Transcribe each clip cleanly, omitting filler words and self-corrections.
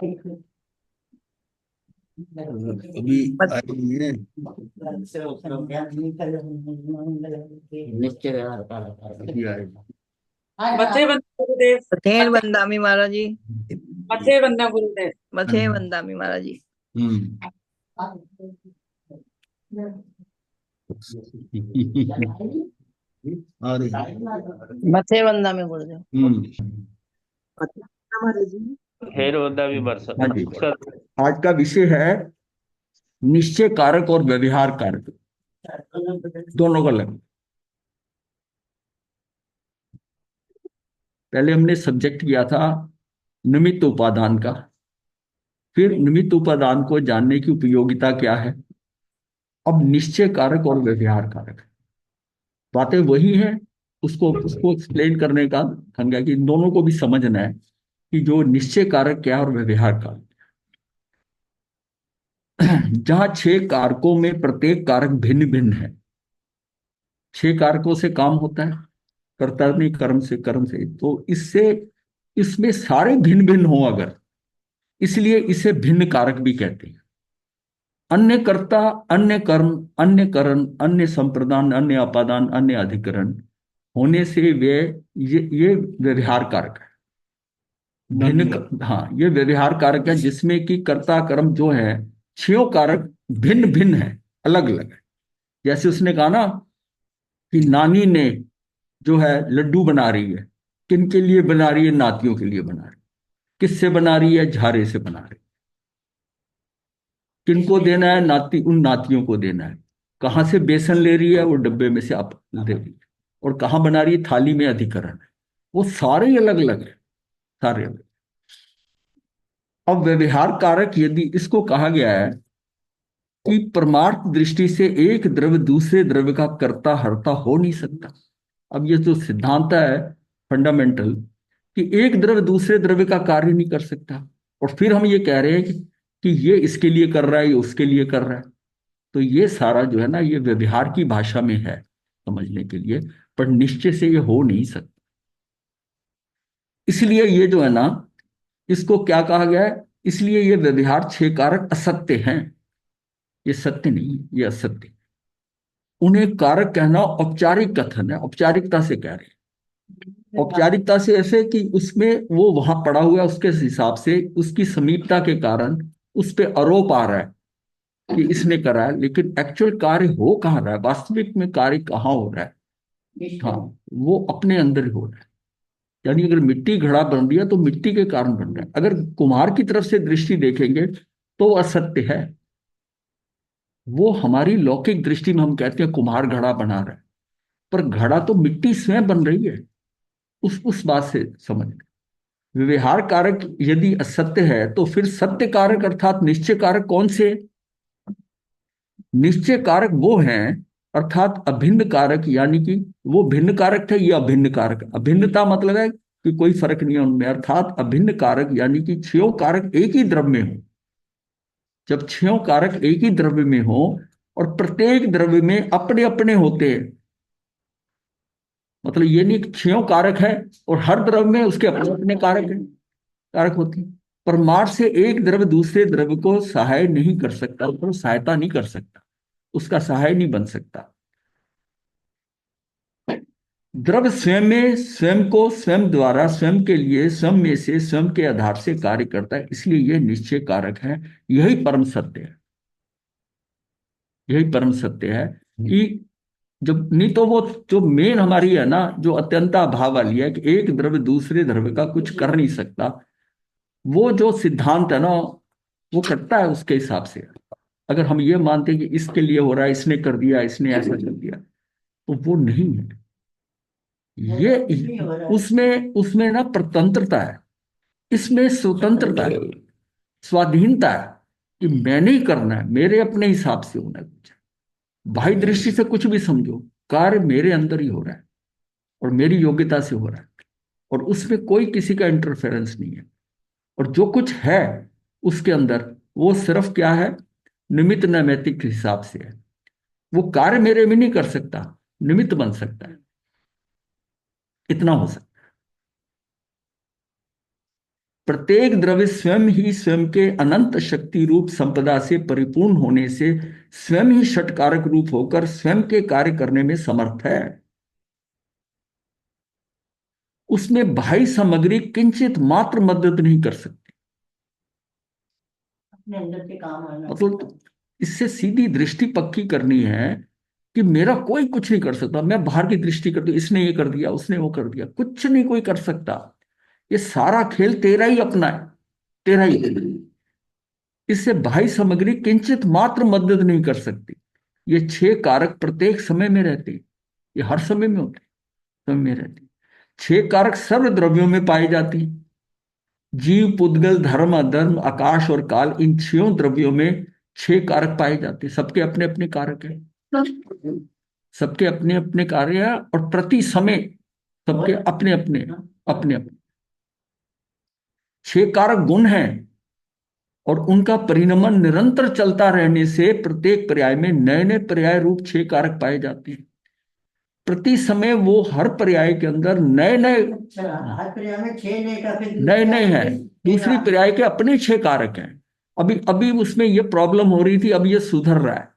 अभी मत- आई नहीं है। अभी आएगा। मथे बंदा गुरुदेव। मथे मथे वंदामी महाराज जी। मथे बंदा गुरुदेव। मथे वंदामी महाराज जी। हम्म। आ रही है। मथे वंदामी गुरुदेव। हम्म। महाराज जी। हेर होता भी बरस हाँ जी। सर। आज का विषय है निश्चय कारक और व्यवहार कारक, दोनों का लग। पहले हमने सब्जेक्ट किया था निमित्त उपादान का, फिर निमित्त उपादान को जानने की उपयोगिता क्या है। अब निश्चय कारक और व्यवहार कारक, बातें वही हैं। उसको उसको एक्सप्लेन करने का ढंग है कि इन दोनों को भी समझना है कि जो निश्चय कारक क्या है और व्यवहार कारक। जहां छह कारकों में प्रत्येक कारक भिन्न भिन्न है, छह कारकों से काम होता है, कर्ता नहीं कर्म से, कर्म से, तो इससे इसमें सारे भिन्न भिन्न हो अगर, इसलिए इसे भिन्न कारक भी कहते हैं। अन्य कर्ता, अन्य कर्म, अन्य करण, अन्य संप्रदान, अन्य अपादान, अन्य अधिकरण होने से वे ये व्यवहार कारक है। हाँ, ये व्यवहार कारक है जिसमें कि कर्ता कर्म जो है, छह कारक भिन्न भिन्न है, अलग अलग है। जैसे उसने कहा ना कि नानी ने जो है लड्डू बना रही है, किन के लिए बना रही है? नातियों के लिए बना रही है। किससे बना रही है? झारे से बना रही है। किनको देना है? नाती, उन नातियों को देना है। कहाँ से बेसन ले रही है? वो डब्बे में से आप दे रही है। और कहाँ बना रही है? थाली में अधिकरण है। वो सारे अलग अलग है, सारे अलग। अब व्यवहार कारक यदि इसको कहा गया है कि परमार्थ दृष्टि से एक द्रव्य दूसरे द्रव्य का कर्ता हर्ता हो नहीं सकता। अब ये जो सिद्धांत है फंडामेंटल, कि एक द्रव्य दूसरे द्रव्य का कार्य नहीं कर सकता, और फिर हम ये कह रहे हैं कि ये इसके लिए कर रहा है, ये उसके लिए कर रहा है। तो ये सारा जो है ना, ये व्यवहार की भाषा में है समझने के लिए, पर निश्चय से ये हो नहीं सकता। इसलिए ये जो है ना, इसको क्या कहा गया है? इसलिए ये व्यवहार छह कारक असत्य हैं। ये सत्य नहीं है, ये असत्य है। उन्हें कारक कहना औपचारिक कथन है, औपचारिकता से कह रहे हैं। औपचारिकता से ऐसे कि उसमें वो वहां पड़ा हुआ है, उसके हिसाब से उसकी समीपता के कारण उस पे आरोप आ रहा है कि इसने करा है, लेकिन एक्चुअल कार्य हो कहाँ रहा है? वास्तविक में कार्य कहाँ हो रहा है? हाँ, वो अपने अंदर ही हो रहा है। यानी अगर मिट्टी घड़ा बन रही है तो मिट्टी के कारण बन रहा है। अगर कुम्हार की तरफ से दृष्टि देखेंगे तो वो असत्य है। वो हमारी लौकिक दृष्टि में हम कहते हैं कुम्हार घड़ा बना रहा है, पर घड़ा तो मिट्टी स्वयं बन रही है। उस बात से समझ। व्यवहार कारक यदि असत्य है तो फिर सत्य कारक अर्थात निश्चय कारक कौन से? निश्चय कारक वो हैं, अर्थात अभिन्न कारक, यानी कि वो भिन्न कारक थे, ये अभिन्न कारक। अभिन्नता मतलब है कि कोई फर्क नहीं है उनमें, अर्थात अभिन्न कारक, यानी कि छह कारक एक ही द्रव्य में हो। जब छह कारक एक ही द्रव्य में हो और प्रत्येक द्रव्य में अपने अपने होते हैं, मतलब ये नहीं कि छह कारक है और हर द्रव्य में उसके अपने अपने कारक है, कारक होते हैं। परमार्थ से एक द्रव्य दूसरे द्रव्य को सहाय नहीं कर सकता, उसको सहायता नहीं कर सकता, उसका सहाय नहीं बन सकता। द्रव्य स्वयं में स्वयं को स्वयं द्वारा स्वयं के लिए स्वयं में से स्वयं के आधार से कार्य करता है, इसलिए यह निश्चय कारक है। यही परम सत्य है, यही परम सत्य है कि जब नहीं तो वो जो मेन हमारी है ना, जो अत्यंता भाव वाली है कि एक द्रव्य दूसरे द्रव्य का कुछ कर नहीं सकता, वो जो सिद्धांत है ना, वो करता है उसके हिसाब से। अगर हम ये मानते हैं कि इसके लिए हो रहा है, इसने कर दिया, इसने ऐसा कर दिया, तो वो नहीं है। ये उसमें उसमें ना प्रतंत्रता है, इसमें स्वतंत्रता है, स्वाधीनता है कि मैंने ही करना है, मेरे अपने हिसाब से होना है। कुछ बाह्य दृष्टि से कुछ भी समझो, कार्य मेरे अंदर ही हो रहा है और मेरी योग्यता से हो रहा है, और उसमें कोई किसी का इंटरफेरेंस नहीं है। और जो कुछ है उसके अंदर, वो सिर्फ क्या है? निमित्त नैमित्तिक हिसाब से है। वो कार्य मेरे में नहीं कर सकता, निमित्त बन सकता है, इतना हो सकता है। प्रत्येक द्रव्य स्वयं ही स्वयं के अनंत शक्ति रूप संपदा से परिपूर्ण होने से स्वयं ही षटकारक रूप होकर स्वयं के कार्य करने में समर्थ है। उसमें बाह्य सामग्री किंचित मात्र मदद नहीं कर सकती। अपने अंदर के काम आना। मतलब इससे सीधी दृष्टि पक्की करनी है कि मेरा कोई कुछ नहीं कर सकता। मैं बाहर की दृष्टि करती हूं, इसने ये कर दिया, उसने वो कर दिया, कुछ नहीं कोई कर सकता। ये सारा खेल तेरा ही अपना है, तेरा ही। इससे बाह्य सामग्री किंचित मात्र मदद नहीं कर सकती। ये 6 कारक प्रत्येक समय में रहते हैं। ये हर समय में होते हैं, समय में रहते हैं। 6 कारक सर्व द्रव्यों में पाए जाते हैं। जीव, पुद्गल, धर्म, अधर्म, आकाश और काल, इन 6 द्रव्यों में 6 कारक पाए जाते हैं। सबके अपने अपने कारक हैं, सबके अपने अपने कार्य हैं, और प्रति समय सबके अपने अपने अपने अपने 6 कारक गुण हैं, और उनका परिणमन निरंतर चलता रहने से प्रत्येक पर्याय में नए नए पर्याय रूप 6 कारक पाए जाते हैं। प्रति समय वो हर पर्याय के अंदर नए नए अच्छा, हर पर्याय में 6 नए का फिर नए नए हैं। दूसरी पर्याय के अपने 6 कारक हैं। अभी अभी उसमें ये प्रॉब्लम हो रही थी, अब ये सुधर रहा है।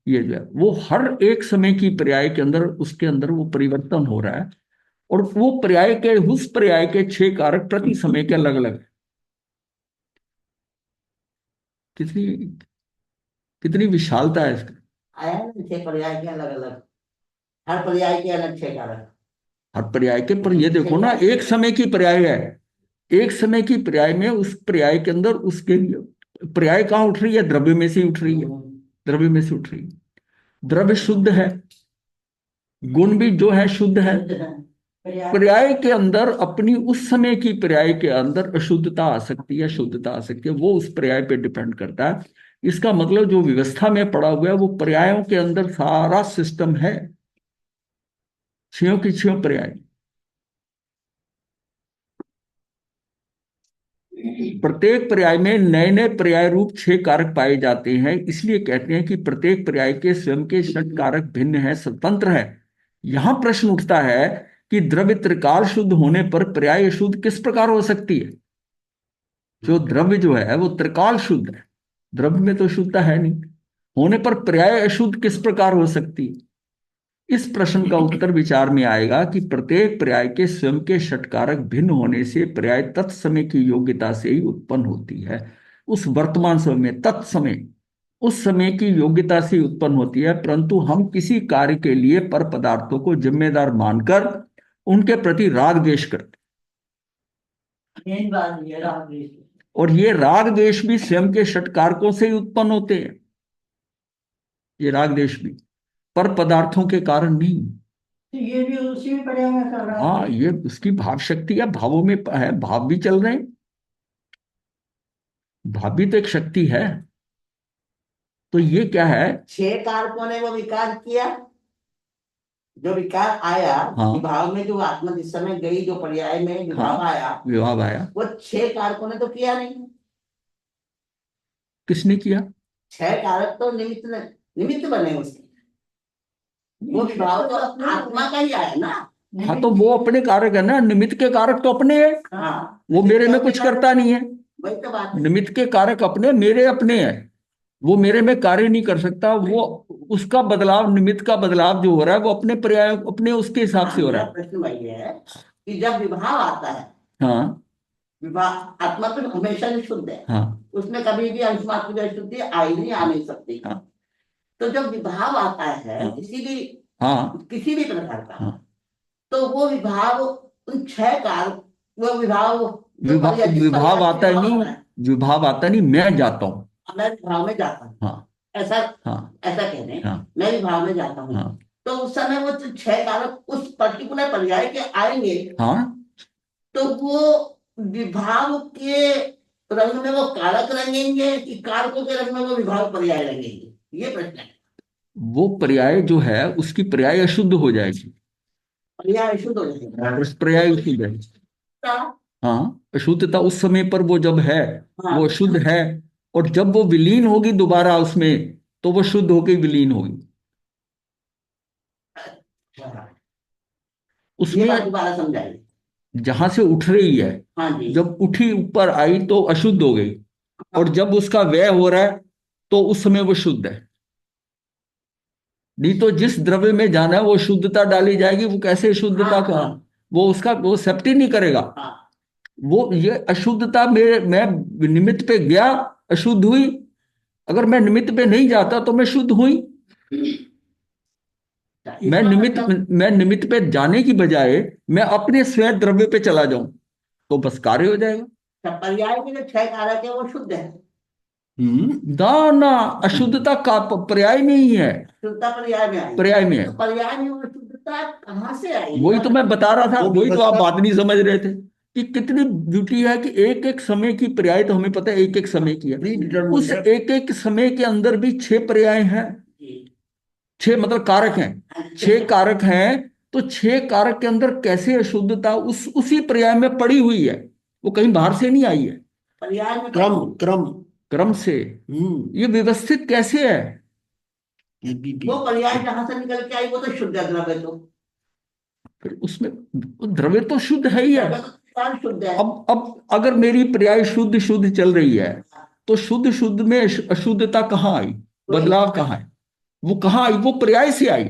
ये जो है वो हर एक समय की पर्याय के अंदर, उसके अंदर वो परिवर्तन हो रहा है, और वो पर्याय के, उस पर्याय के 6 कारक प्रति समय के अलग अलग है। कितनी कितनी विशालता है इसका। आया ना 6 पर्याय के अलग अलग, हर पर्याय के अलग 6 कारक। हर पर्याय के, पर ये देखो ना, एक समय की पर्याय है, एक समय की पर्याय में उस पर्याय के अंदर उसके पर्याय कहाँ उठ रही है? द्रव्य में से उठ रही है, द्रव्य में से उठ रही है। द्रव्य शुद्ध है, गुण भी जो है शुद्ध है। पर्याय के अंदर अपनी उस समय की पर्याय के अंदर अशुद्धता आ सकती है, शुद्धता आ सकती है, वो उस पर्याय पे डिपेंड करता है। इसका मतलब जो व्यवस्था में पड़ा हुआ है वो पर्यायों के अंदर सारा सिस्टम है, 6 की 6 पर्याय। प्रत्येक पर्याय में नए नए पर्याय रूप 6 कारक पाए जाते हैं। इसलिए कहते हैं कि प्रत्येक पर्याय के स्वयं के षट कारक भिन्न है, स्वतंत्र है। यहां प्रश्न उठता है कि द्रव्य त्रिकाल शुद्ध होने पर पर्याय अशुद्ध किस प्रकार हो सकती है? जो द्रव्य जो है वो त्रिकाल शुद्ध है, द्रव्य में तो शुद्धता है नहीं, होने पर पर्याय अशुद्ध किस प्रकार हो सकती है? इस प्रश्न का उत्तर विचार में आएगा कि प्रत्येक पर्याय के स्वयं के षटकारक भिन्न होने से पर्याय तत्समय की योग्यता से ही उत्पन्न होती है। उस वर्तमान समय में, तत्समय, उस समय की योग्यता से उत्पन्न होती है। परंतु हम किसी कार्य के लिए पर पदार्थों को जिम्मेदार मानकर उनके प्रति राग द्वेष करते, मेन बात ये राग द्वेष। और ये राग द्वेष भी स्वयं के षटकारकों से ही उत्पन्न होते हैं। ये राग द्वेष भी पर पदार्थों के कारण नहीं। तो ये भी उसी में पर्याय में कर रहा हाँ, है। ये उसकी भाव शक्ति है, भावों में है, भाव भी चल रहे हैं। भाव भी तो एक शक्ति है। तो ये क्या है? 6 कारकों ने वो विकार किया, जो विकार आया हाँ। विभाव में, जो आत्मा जिस समय गई, जो पर्याय में विभाव हाँ, आया, विभाव आया, वो 6 कारकों ने तो किया नहीं। किसने किया? 6 कारक तो निमित्त बने उसके, वो विभाव तो आत्मा का ही आया ना। हाँ, तो वो अपने कारक है ना, निमित्त के कारक तो अपने हैं। हाँ, वो मेरे में कुछ करता नहीं है। वही तो बात है। निमित्त के कारक अपने, मेरे अपने हैं। वो मेरे में कार्य नहीं कर सकता। वो उसका बदलाव, निमित्त का बदलाव जो हो रहा है वो अपने पर्याय, अपने उसके हिसाब से हो रहा मेरा है। प्रश्न वही है कि जब विभाव आता है, हाँ विभाव, आत्मा तो हमेशा ही शुद्ध है, हाँ उसमें कभी भी अंश मात्र की अशुद्धि आई नहीं, आ नहीं सकती। हाँ तो जब विभाव आता है हाँ किसी भी प्रकार का, हाँ। तो वो विभाव उन 6 कारक, वो विभाव जो विभाव जिस विभाव पर्याय आता है में नहीं, होता है, विभाव आता नहीं, मैं जाता हूँ। मैं विभाव में जाता हूँ, हाँ ऐसा हाँ ऐसा कह रहे हैं, हाँ मैं विभाव में जाता हूँ। हाँ तो उस समय वो 6 कारक उस पर्टिकुलर पर्याय के आएंगे, हाँ। तो वो विभाव के रंग में वो कारक रंगेंगे कि कारकों के रंग में वो विभाव पर्याय रंगेंगे, ये प्रश्न है। वो पर्याय जो है उसकी पर्याय अशुद्ध हो जाएगी, पर्याय शुद्ध हो जाएगा। उस पर्याय अशुद्ध है। हाँ, हाँ, अशुद्धता उस समय पर वो जब है हाँ। वो अशुद्ध है, और जब वो विलीन होगी दोबारा उसमें तो वो शुद्ध होकर विलीन होगी। ये उसमें बात दोबारा समझाइए। जहां से उठ रही है, हाँ जी। जब उठी ऊपर आई तो अशुद्ध हो गई, और जब उसका व्यय हो रहा है तो उस समय वो शुद्ध है। नहीं तो जिस द्रव्य में जाना है वो शुद्धता डाली जाएगी, वो कैसे शुद्धता हाँ, का, हाँ। वो सेफ्टी नहीं करेगा। हाँ। वो ये अशुद्धता मेरे, मैं निमित्त पे गया, अशुद्ध हुई। अगर मैं निमित्त पे नहीं जाता तो मैं शुद्ध हुई। मैं इसका निमित्त मतलब मैं निमित्त पे जाने की बजाय मैं अपने स्वयं द्रव्य पे चला जाऊं तो बस कार्य हो जाएगा। पर्याय के जो 6 कारक है वो शुद्ध है। ना ना, अशुद्धता का पर्याय में ही है, शुद्धता पर्याय में आई। पर्याय में है। तो पर्याय में वो शुद्धता कहाँ से आई? वही तो मैं बता रहा था, वो वही तो आप व्यवस्था बात नहीं समझ रहे थे कि कितनी ब्यूटी है कि एक एक समय की पर्याय तो हमें पता है, एक एक समय की है। प्री डिटर्मिन्ड उस है। एक एक समय के अंदर भी 6 पर्याय हैं। जी। 6 मतलब कारक हैं, 6 कारक हैं। तो 6 कारक के अंदर कैसे अशुद्धता उसी पर्याय में पड़ी हुई है, वो कहीं बाहर से नहीं आई है। पर्याय में क्रम क्रम। क्रम से ये व्यवस्थित कैसे है? ABP। वो पर्याय जहां से निकल के आई वो तो शुद्ध द्रव्य है। तो फिर उसमें वो द्रव्य तो शुद्ध है ही है। द्रव्य तो सार शुद्ध है। अब अगर मेरी पर्याय शुद्ध शुद्ध चल रही है तो शुद्ध शुद्ध में अशुद्धता कहाँ आई, बदलाव कहाँ है, वो कहाँ आई? वो पर्याय से आई।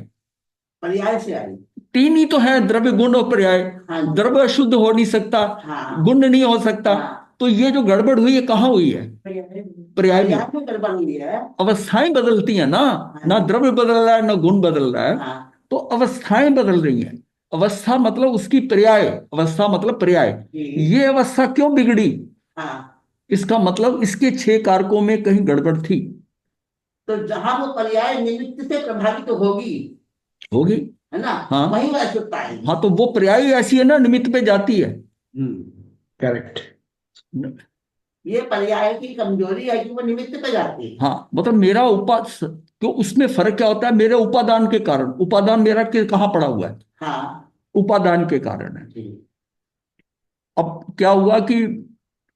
पर्याय से आई। 3 ही तो है, द्रव्य गुण और पर्याय। हाँ जी। द्रव्य अशुद्ध हो नहीं सकता, हाँ। गुण नहीं हो सकता। हाँ। तो ये जो गड़बड़ हुई है कहाँ हुई है? पर्याय में। पर्याय में गड़बड़ हुई है। अवस्थाएं बदलती हैं ना, ना द्रव्य बदल रहा है ना गुण बदल रहा है। हाँ। तो अवस्थाएं बदल रही हैं। अवस्था मतलब उसकी पर्याय, अवस्था मतलब पर्याय। जी। ये अवस्था क्यों बिगड़ी? हाँ। इसका मतलब इसके 6 कारकों में कहीं गड़बड़ थी। तो जहां वो पर्याय निमित्त से प्रभावित तो होगी, होगी। है ना? हाँ। वहीं वह अशुद्धता आएगी। हाँ, तो वो पर्याय ऐसी है ना, निमित्त पे जाती है। करेक्ट। ये पर्याय की कमजोरी है कि वो निमित्त पे जाती है। हाँ, मतलब मेरा तो उसमें फर्क क्या होता है? मेरे उपादान के कारण, उपादान मेरा कहाँ पड़ा हुआ है? हाँ उपादान के कारण है। जी। अब क्या हुआ कि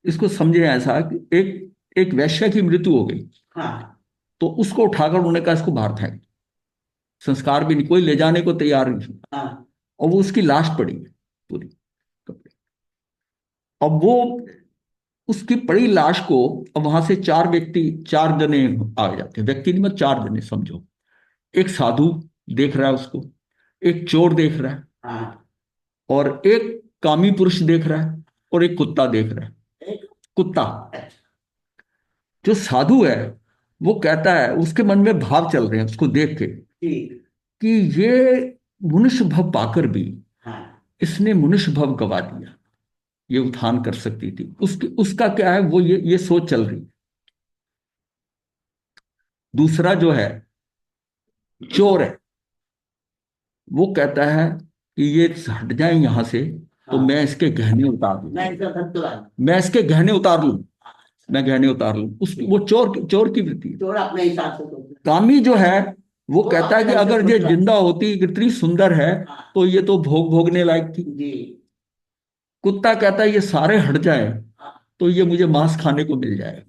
इसको समझे ऐसा कि एक एक वैश्य की मृत्यु हो गई, हाँ। तो उसको उठाकर उन्होंने कहा इसको बाहर फेंक। संस्कार भी नहीं, कोई ले जाने को तैयार नहीं। हाँ। और वो उसकी लाश पड़ी है पूरी कपड़े। अब वो उसकी पड़ी लाश को, अब वहां से 4 व्यक्ति, 4 जने आ जाते हैं, व्यक्ति नहीं, मतलब 4 जने समझो। एक साधु देख रहा है उसको, एक चोर देख रहा है, हाँ। और एक कामी पुरुष देख रहा है, और एक कुत्ता देख रहा है। एक कुत्ता। जो साधु है वो कहता है, उसके मन में भाव चल रहे हैं उसको देख के ठीक। कि ये मनुष्य भव पाकर भी हाँ। इसने मनुष्य भव गवा दिया, ये उत्थान कर सकती थी। उसका क्या है, वो ये सोच चल रही है। दूसरा जो है चोर है, वो कहता है कि ये हट जाए यहां से तो हाँ। मैं इसके गहने उतार लूं, मैं इसका धत्तुरा। मैं इसके गहने उतार लूं, मैं गहने उतार लूं। वो चोर की वृत्ति है। चोर अपने हिसाब से सोचता कामी जो है वो वो कहता है कि अपने ढंग से अगर ये सोच रहा है। जिंदा होती, इतनी सुंदर है, हाँ। तो ये तो भोगने लायक थी। जी। कुत्ता कहता है ये सारे हट जाए हाँ। तो ये मुझे मांस खाने को मिल जाए।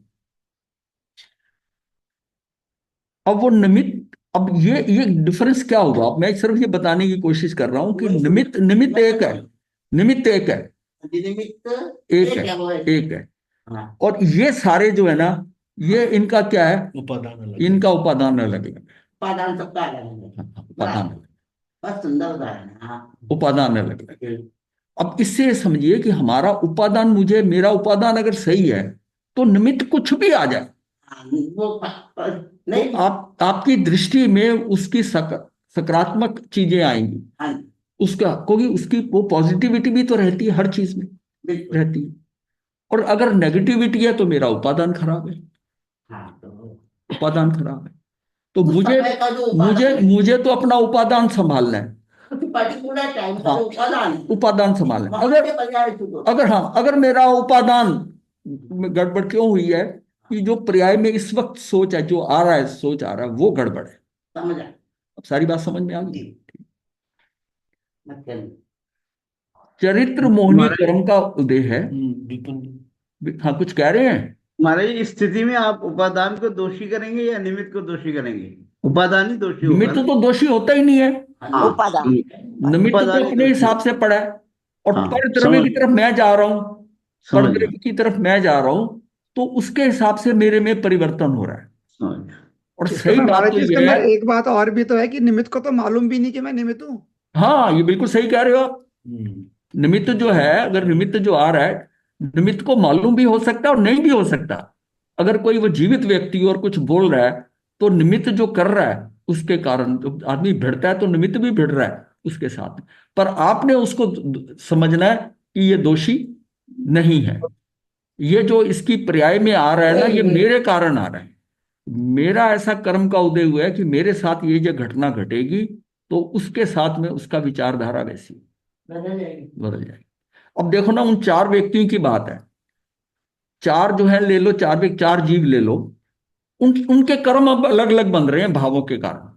अब वो निमित्त, अब ये डिफरेंस क्या हुआ? अब मैं सिर्फ ये बताने की कोशिश कर रहा हूं कि निमित्त निमित्त एक है, निमित्त एक है, निमित्त एक एक है, है वो है। एक है। हाँ। और ये सारे जो है ना, ये इनका क्या है? उपादान अलग। इनका उपादान अलग अलग है। उपादान सबका अलग अलग है। उपादान अलग, बस सुंदर उदाहरण है। हाँ। उपादान अलग अलग है। अब इससे ये समझिए कि हमारा उपादान, मेरा उपादान अगर सही है तो निमित्त कुछ भी आ जाए, हाँ, वो तो नहीं। आपकी दृष्टि में उसकी सकारात्मक चीजें आएंगी। हाँ। उसका, क्योंकि उसकी वो पॉजिटिविटी भी तो रहती है, हर चीज में बिल्कुल। रहती है। और अगर नेगेटिविटी है तो मेरा उपादान खराब है, हाँ। तो उपादान खराब है। तो उस मुझे समय का जो मुझे उपादान है, मुझे तो अपना उपादान संभालना है। पर्टिकुलर टाइम का हाँ, जो उपादान है, उपादान संभालना है। वहां से पर्याय शुरू होता है। अगर मेरा उपादान में गड़बड़ क्यों हुई है कि जो पर्याय में इस वक्त सोच है, जो आ रहा है, सोच आ रहा है, वो गड़बड़ है। समझ आए? अब सारी बात समझ में आ गई। जी। मतलब चरित्र मोहिनी महाराज कर्म का उदय है। विपिन। हाँ, कुछ कह रहे हैं? महाराज इस स्थिति में आप उपादान को दोषी करेंगे या निमित्त को दोषी करेंगे? उपादान ही दोषी होगा निमित्त ना। तो दोषी होता ही नहीं है, हाँ, उपादान। निमित्त तो उपादान ही अपने दोषी हिसाब होगा। से पड़ा है। और हाँ, परद्रव्य की तरफ मैं जा रहा हूं, समझ गया, परद्रव्य की तरफ मैं जा रहा हूं, तो उसके हिसाब से मेरे में परिवर्तन हो रहा है। समझ गया। और इसके सही अंदर बात महाराज तो जी, इसके यह अंदर है, एक बात और भी तो है कि निमित्त को तो मालूम भी नहीं कि मैं निमित्त हूँ। हाँ ये बिल्कुल सही कह रहे हो आप। निमित्त जो है, अगर निमित्त जो आ रहा है, निमित्त को मालूम भी हो सकता है और नहीं भी हो सकता। अगर कोई वो जीवित व्यक्ति और कुछ बोल रहा है, तो निमित्त जो कर रहा है उसके कारण जो आदमी भिड़ता है, तो निमित्त भी भिड़ रहा है उसके साथ। पर आपने उसको समझना है कि ये दोषी नहीं है। ये जो इसकी पर्याय में आ रहा है ना, ये मेरे कारण आ रहा है। मेरा ऐसा कर्म का उदय हुआ है कि मेरे साथ ये जो घटना घटेगी, तो उसके साथ में उसका विचारधारा वैसी बदल जाएगी। अब देखो ना, उन चार व्यक्तियों की बात है। चार जो है ले लो, चार व्यक्ति, चार जीव ले लो, उनके कर्म अब अलग अलग बन रहे हैं भावों के कारण।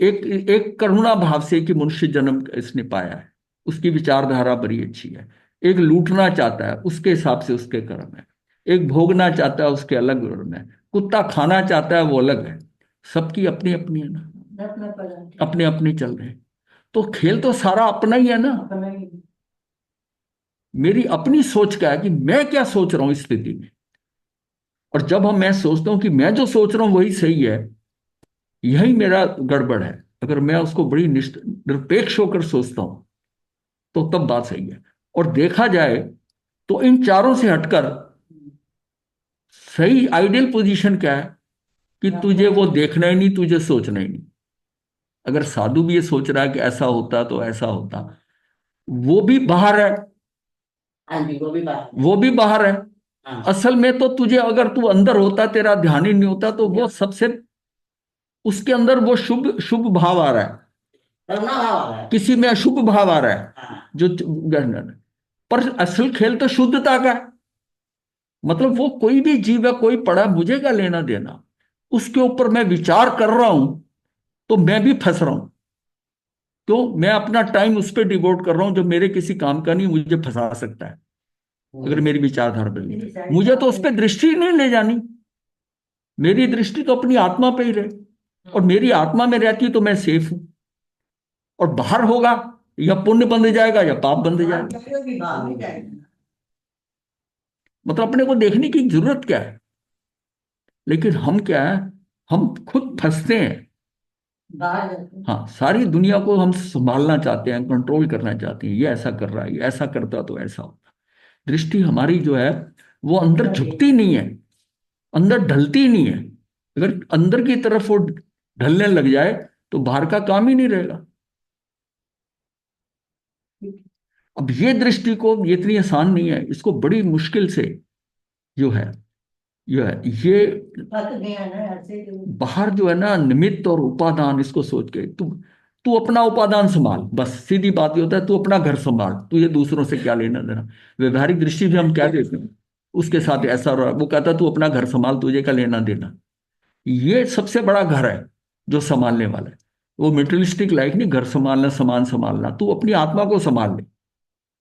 एक एक करुणा भाव से कि मनुष्य जन्म इसने पाया है, उसकी विचारधारा बड़ी अच्छी है। एक लूटना चाहता है, उसके हिसाब से उसके कर्म है। एक भोगना चाहता है, उसके अलग कर्म है। कुत्ता खाना चाहता है, वो अलग है। सबकी अपनी अपनी है ना, अपने अपने चल रहे हैं। तो खेल तो सारा अपना ही है ना। मेरी अपनी सोच क्या है कि मैं क्या सोच रहा हूं इस स्थिति में। और जब हम मैं सोचता हूं कि मैं जो सोच रहा हूं वही सही है, यही मेरा गड़बड़ है। अगर मैं उसको बड़ी निरपेक्ष होकर सोचता हूं, तो तब बात सही है। और देखा जाए तो इन चारों से हटकर सही आइडियल पोजीशन क्या है कि तुझे वो देखना ही नहीं, तुझे सोचना ही नहीं। अगर साधु भी ये सोच रहा है कि ऐसा होता तो ऐसा होता, वो भी बाहर है। हाँ जी, वो भी बात। वो भी बाहर है। हाँ, असल में तो तुझे, अगर तू अंदर होता, तेरा ध्यान ही नहीं होता, तो वो सबसे, उसके अंदर वो शुभ शुभ भाव आ रहा है, करुणा भाव आ रहा है। किसी में अशुभ भाव आ रहा है हाँ, जो गहन। पर असल खेल तो शुद्धता का है। मतलब वो कोई भी जीव है, कोई पड़ा, मुझे क्या लेना देना। उसके ऊपर मैं विचार कर रहा हूं, तो मैं भी फंस रहा हूं। क्यों? मैं अपना टाइम उस पर डिवोट कर रहा हूं जो मेरे किसी काम का नहीं, मुझे फंसा सकता है अगर मेरी विचारधारा बदली है। मुझे तो उस पर दृष्टि ही नहीं ले जानी। मेरी दृष्टि तो अपनी आत्मा पे ही रहे, और मेरी आत्मा में रहती तो मैं सेफ हूं। और बाहर होगा, या पुण्य बंध जाएगा या पाप बंध जाएगा। मतलब अपने को देखने की जरूरत क्या है। लेकिन हम क्या है, हम खुद फंसते हैं। हाँ, सारी दुनिया को हम संभालना चाहते हैं, कंट्रोल करना चाहते हैं। ये ऐसा कर रहा है, ये ऐसा करता तो ऐसा होता। दृष्टि हमारी जो है, वो अंदर झुकती नहीं है, अंदर ढलती नहीं है। अगर अंदर की तरफ वो ढलने लग जाए, तो बाहर का काम ही नहीं रहेगा। अब ये दृष्टि को, ये इतनी आसान नहीं है, इसको बड़ी मुश्किल से जो है, ये बाहर जो है ना, निमित्त और उपादान, इसको सोच के तू तू अपना उपादान संभाल। बस सीधी बात ये होता है, तू अपना घर संभाल, तू ये दूसरों से क्या लेना देना। व्यवहारिक दृष्टि से हम क्या देते हैं, उसके साथ ऐसा रहा, वो कहता है तू अपना घर संभाल, तुझे क्या लेना देना। ये सबसे बड़ा घर है जो संभालने वाला है। वो मेटेरियलिस्टिक लाइफ नहीं, घर संभालना, सामान संभालना। तू अपनी आत्मा को संभाल ले।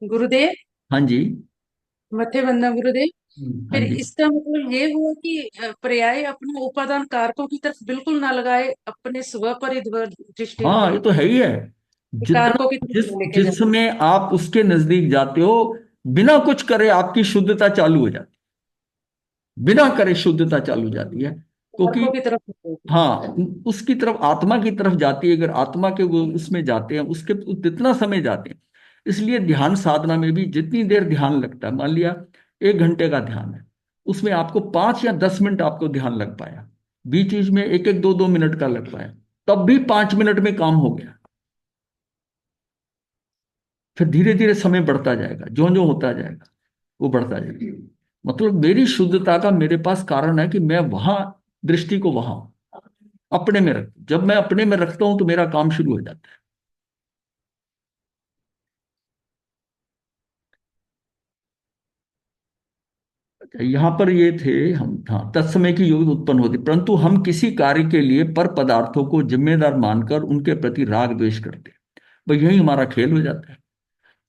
गुरुदेव, हाँ जी। मथे बंदना गुरुदेव। हाँ फिर जी। इसका मतलब ये हुआ कि पर्याय अपने उपादान कारकों की तरफ बिल्कुल ना लगाए, अपने स्व पर ही दृष्टि हाँ, लगाए, ये तो है ही है। जितना, कारकों की तरफ जिस लेके जिस जाए। समय आप उसके नजदीक जाते हो, बिना कुछ करे आपकी शुद्धता चालू हो जाती है। बिना करे शुद्धता चालू हो जाती है, क्योंकि कारकों की तरफ लेके जाए। हाँ, उसकी तरफ, आत्मा की तरफ जाती है। अगर आत्मा के वो उसमें जाते हैं, उसके जितना समय जाते हैं। इसलिए ध्यान साधना में भी जितनी देर ध्यान लगता है, मान लिया 1 घंटे का ध्यान है, उसमें आपको 5 या 10 मिनट आपको ध्यान लग पाया, बीच बीच में एक एक 2-2 मिनट का लग पाया, तब भी 5 मिनट में काम हो गया। फिर धीरे धीरे समय बढ़ता जाएगा, जो जो होता जाएगा वो बढ़ता जाएगा। मतलब मेरी शुद्धता का मेरे पास कारण है कि मैं वहां, दृष्टि को वहां अपने में रख, जब मैं अपने में रखता हूं तो मेरा काम शुरू हो जाता है। अच्छा, यहां पर ये थे हम। हाँ, तत्समय की योगी उत्पन्न होती, परंतु हम किसी कार्य के लिए पर पदार्थों को जिम्मेदार मानकर उनके प्रति राग द्वेष करते हैं। भाई यही हमारा खेल हो जाता है।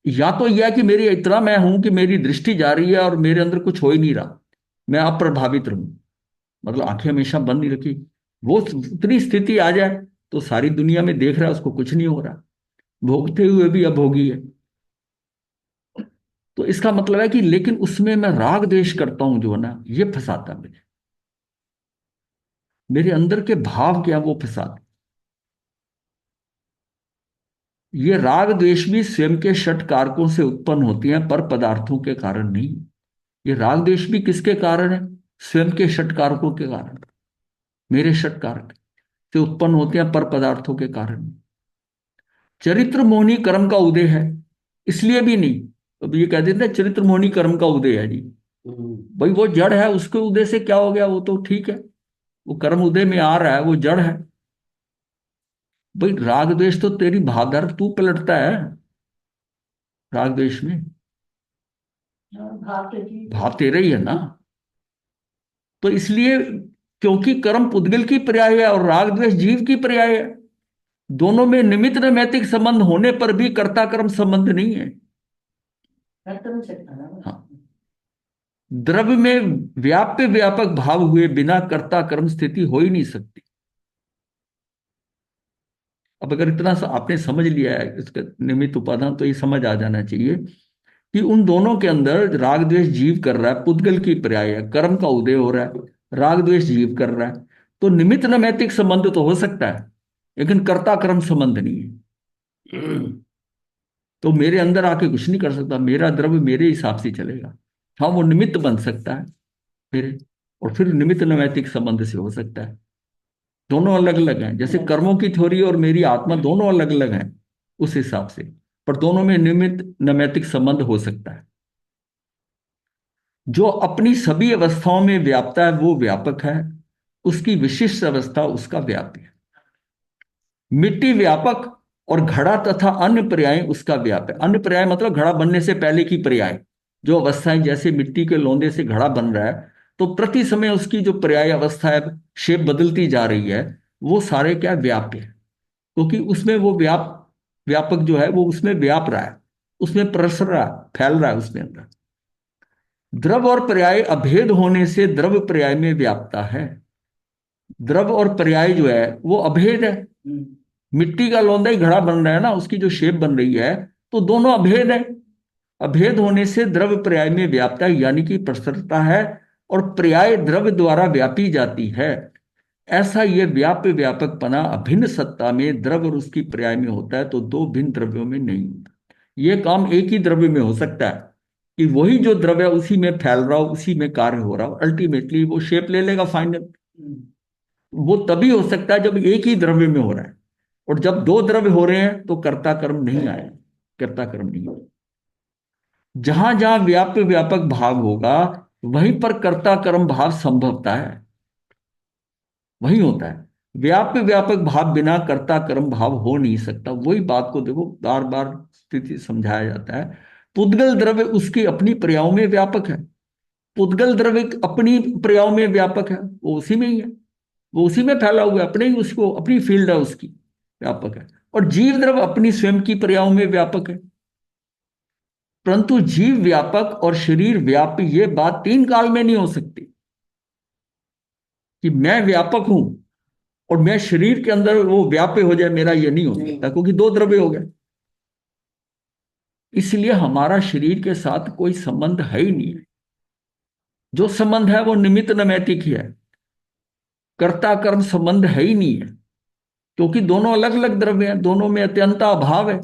या तो यह कि मेरी इतना मैं हूं कि मेरी दृष्टि जा रही है और मेरे अंदर कुछ हो ही नहीं रहा, मैं अप्रभावित रहूं, मतलब आंखें हमेशा बंद नहीं रखी। वो उतनी स्थिति आ जाए, तो सारी दुनिया में देख रहा है, उसको कुछ नहीं हो रहा, भोगते हुए भी अभोगी है। तो इसका मतलब है कि लेकिन उसमें मैं राग द्वेष करता हूं जो है ना, ये फंसाता है मुझे। मेरे अंदर के भाव क्या वो फंसाते। ये राग द्वेष भी स्वयं के षट कारकों से उत्पन्न होती हैं, पर पदार्थों के कारण नहीं। ये राग द्वेष भी किसके कारण है? स्वयं के षट कारकों के कारण। मेरे षट कारक से उत्पन्न होते हैं, पर पदार्थों के कारण। चरित्र मोहनी कर्म का उदय है, इसलिए भी नहीं। अब ये कह देते हैं चरित्र मोहनी कर्म का उदय है जी, भाई वो जड़ है, उसके उदय से क्या हो गया? वो तो ठीक है, वो कर्म उदय में आ रहा है, वो जड़ है। भाई राग द्वेष तो तेरी भावधारा तू पलटता है। राग द्वेष में भाव तेरा ही है ना। तो इसलिए, क्योंकि कर्म पुद्गल की पर्याय है और राग द्वेष जीव की पर्याय है, दोनों में निमित्त नैमित्तिक संबंध होने पर भी कर्ता कर्म संबंध नहीं है। हाँ, द्रव्य में व्याप्य व्यापक भाव हुए बिना कर्ता कर्म स्थिति हो ही नहीं सकती। अब अगर इतना सा आपने समझ लिया है इसका निमित्त उपादान, तो ये समझ आ जाना चाहिए कि उन दोनों के अंदर राग द्वेष जीव कर रहा है, पुद्गल की पर्याय है, कर्म का उदय हो रहा है, राग द्वेष जीव कर रहा है। तो निमित्त नैमित्तिक संबंध तो हो सकता है, लेकिन कर्ता कर्म संबंध नहीं है। तो मेरे अंदर आके कुछ नहीं कर सकता, मेरा द्रव्य मेरे हिसाब से चलेगा। हाँ, वो निमित्त बन सकता है मेरे, और फिर निमित्त नैमित्तिक संबंध से हो सकता है। दोनों अलग अलग हैं, जैसे कर्मों की थ्योरी और मेरी आत्मा दोनों अलग अलग हैं उस हिसाब से, पर दोनों में निमित्त नैमित्तिक संबंध हो सकता है। जो अपनी सभी अवस्थाओं में व्यापता है वो व्यापक है, उसकी विशिष्ट अवस्था उसका व्याप्य है। मिट्टी व्यापक और घड़ा तथा अन्य पर्याय उसका व्याप है। अन्य पर्याय मतलब घड़ा बनने से पहले की पर्याय, जो अवस्थाएं, जैसे मिट्टी के लोंदे से घड़ा बन रहा है, तो प्रति समय उसकी जो पर्याय अवस्था है, शेप बदलती जा रही है, वो सारे क्या व्याप्य है, क्योंकि उसमें वो व्यापक जो है वो उसमें व्याप रहा है, उसमें प्रसर रहा है, फैल रहा है उसमें अंदर। द्रव और पर्याय अभेद होने से द्रव पर्याय में व्यापता है। द्रव और पर्याय जो है वो अभेद है। मिट्टी का लोंदा ही घड़ा बन रहा है ना, उसकी जो शेप बन रही है, तो दोनों अभेद है। अभेद होने से द्रव पर्याय में व्यापता है, यानी कि प्रसरता है, और पर्याय द्रव्य द्वारा व्यापी जाती है। ऐसा ये व्याप्य व्यापकपना अभिन्न सत्ता में द्रव्य और उसकी पर्याय में होता है, तो दो भिन्न द्रव्यों में नहीं होता। ये काम एक ही द्रव्य में हो सकता है कि वही जो द्रव्य है उसी में फैल रहा हो, उसी में कार्य हो रहा हो, अल्टीमेटली वो शेप ले लेगा फाइनल। वो तभी हो सकता है जब एक ही द्रव्य में हो रहा है, और जब दो द्रव्य हो रहे हैं तो कर्ता कर्म नहीं आए, कर्ता कर्म नहीं आए। जहां जहां व्याप्य व्यापक भाव होगा वहीं पर कर्ता कर्म भाव संभवता है, वही होता है। व्याप्य व्यापक भाव बिना कर्ता कर्म भाव हो नहीं सकता। वही बात को देखो बार बार स्थिति समझाया जाता है। पुद्गल द्रव्य उसकी अपनी पर्यायों में व्यापक है, पुद्गल द्रव्य अपनी पर्यायों में व्यापक है, वो उसी में ही है, वो उसी में फैला हुआ है, अपने ही उसको अपनी फील्ड है उसकी, व्यापक है। और जीव द्रव्य अपनी स्वयं की पर्यायों में व्यापक है। परंतु जीव व्यापक और शरीर व्याप्य, ये बात तीन काल में नहीं हो सकती कि मैं व्यापक हूं और मैं शरीर के अंदर वो व्याप्य हो जाए, मेरा ये नहीं हो सकता, क्योंकि दो द्रव्य हो गए। इसलिए हमारा शरीर के साथ कोई संबंध है ही नहीं है। जो संबंध है वो निमित्त नैमित्तिक ही है, कर्ता कर्म संबंध है ही नहीं है, क्योंकि दोनों अलग अलग द्रव्य हैं, दोनों में अत्यंता अभाव है।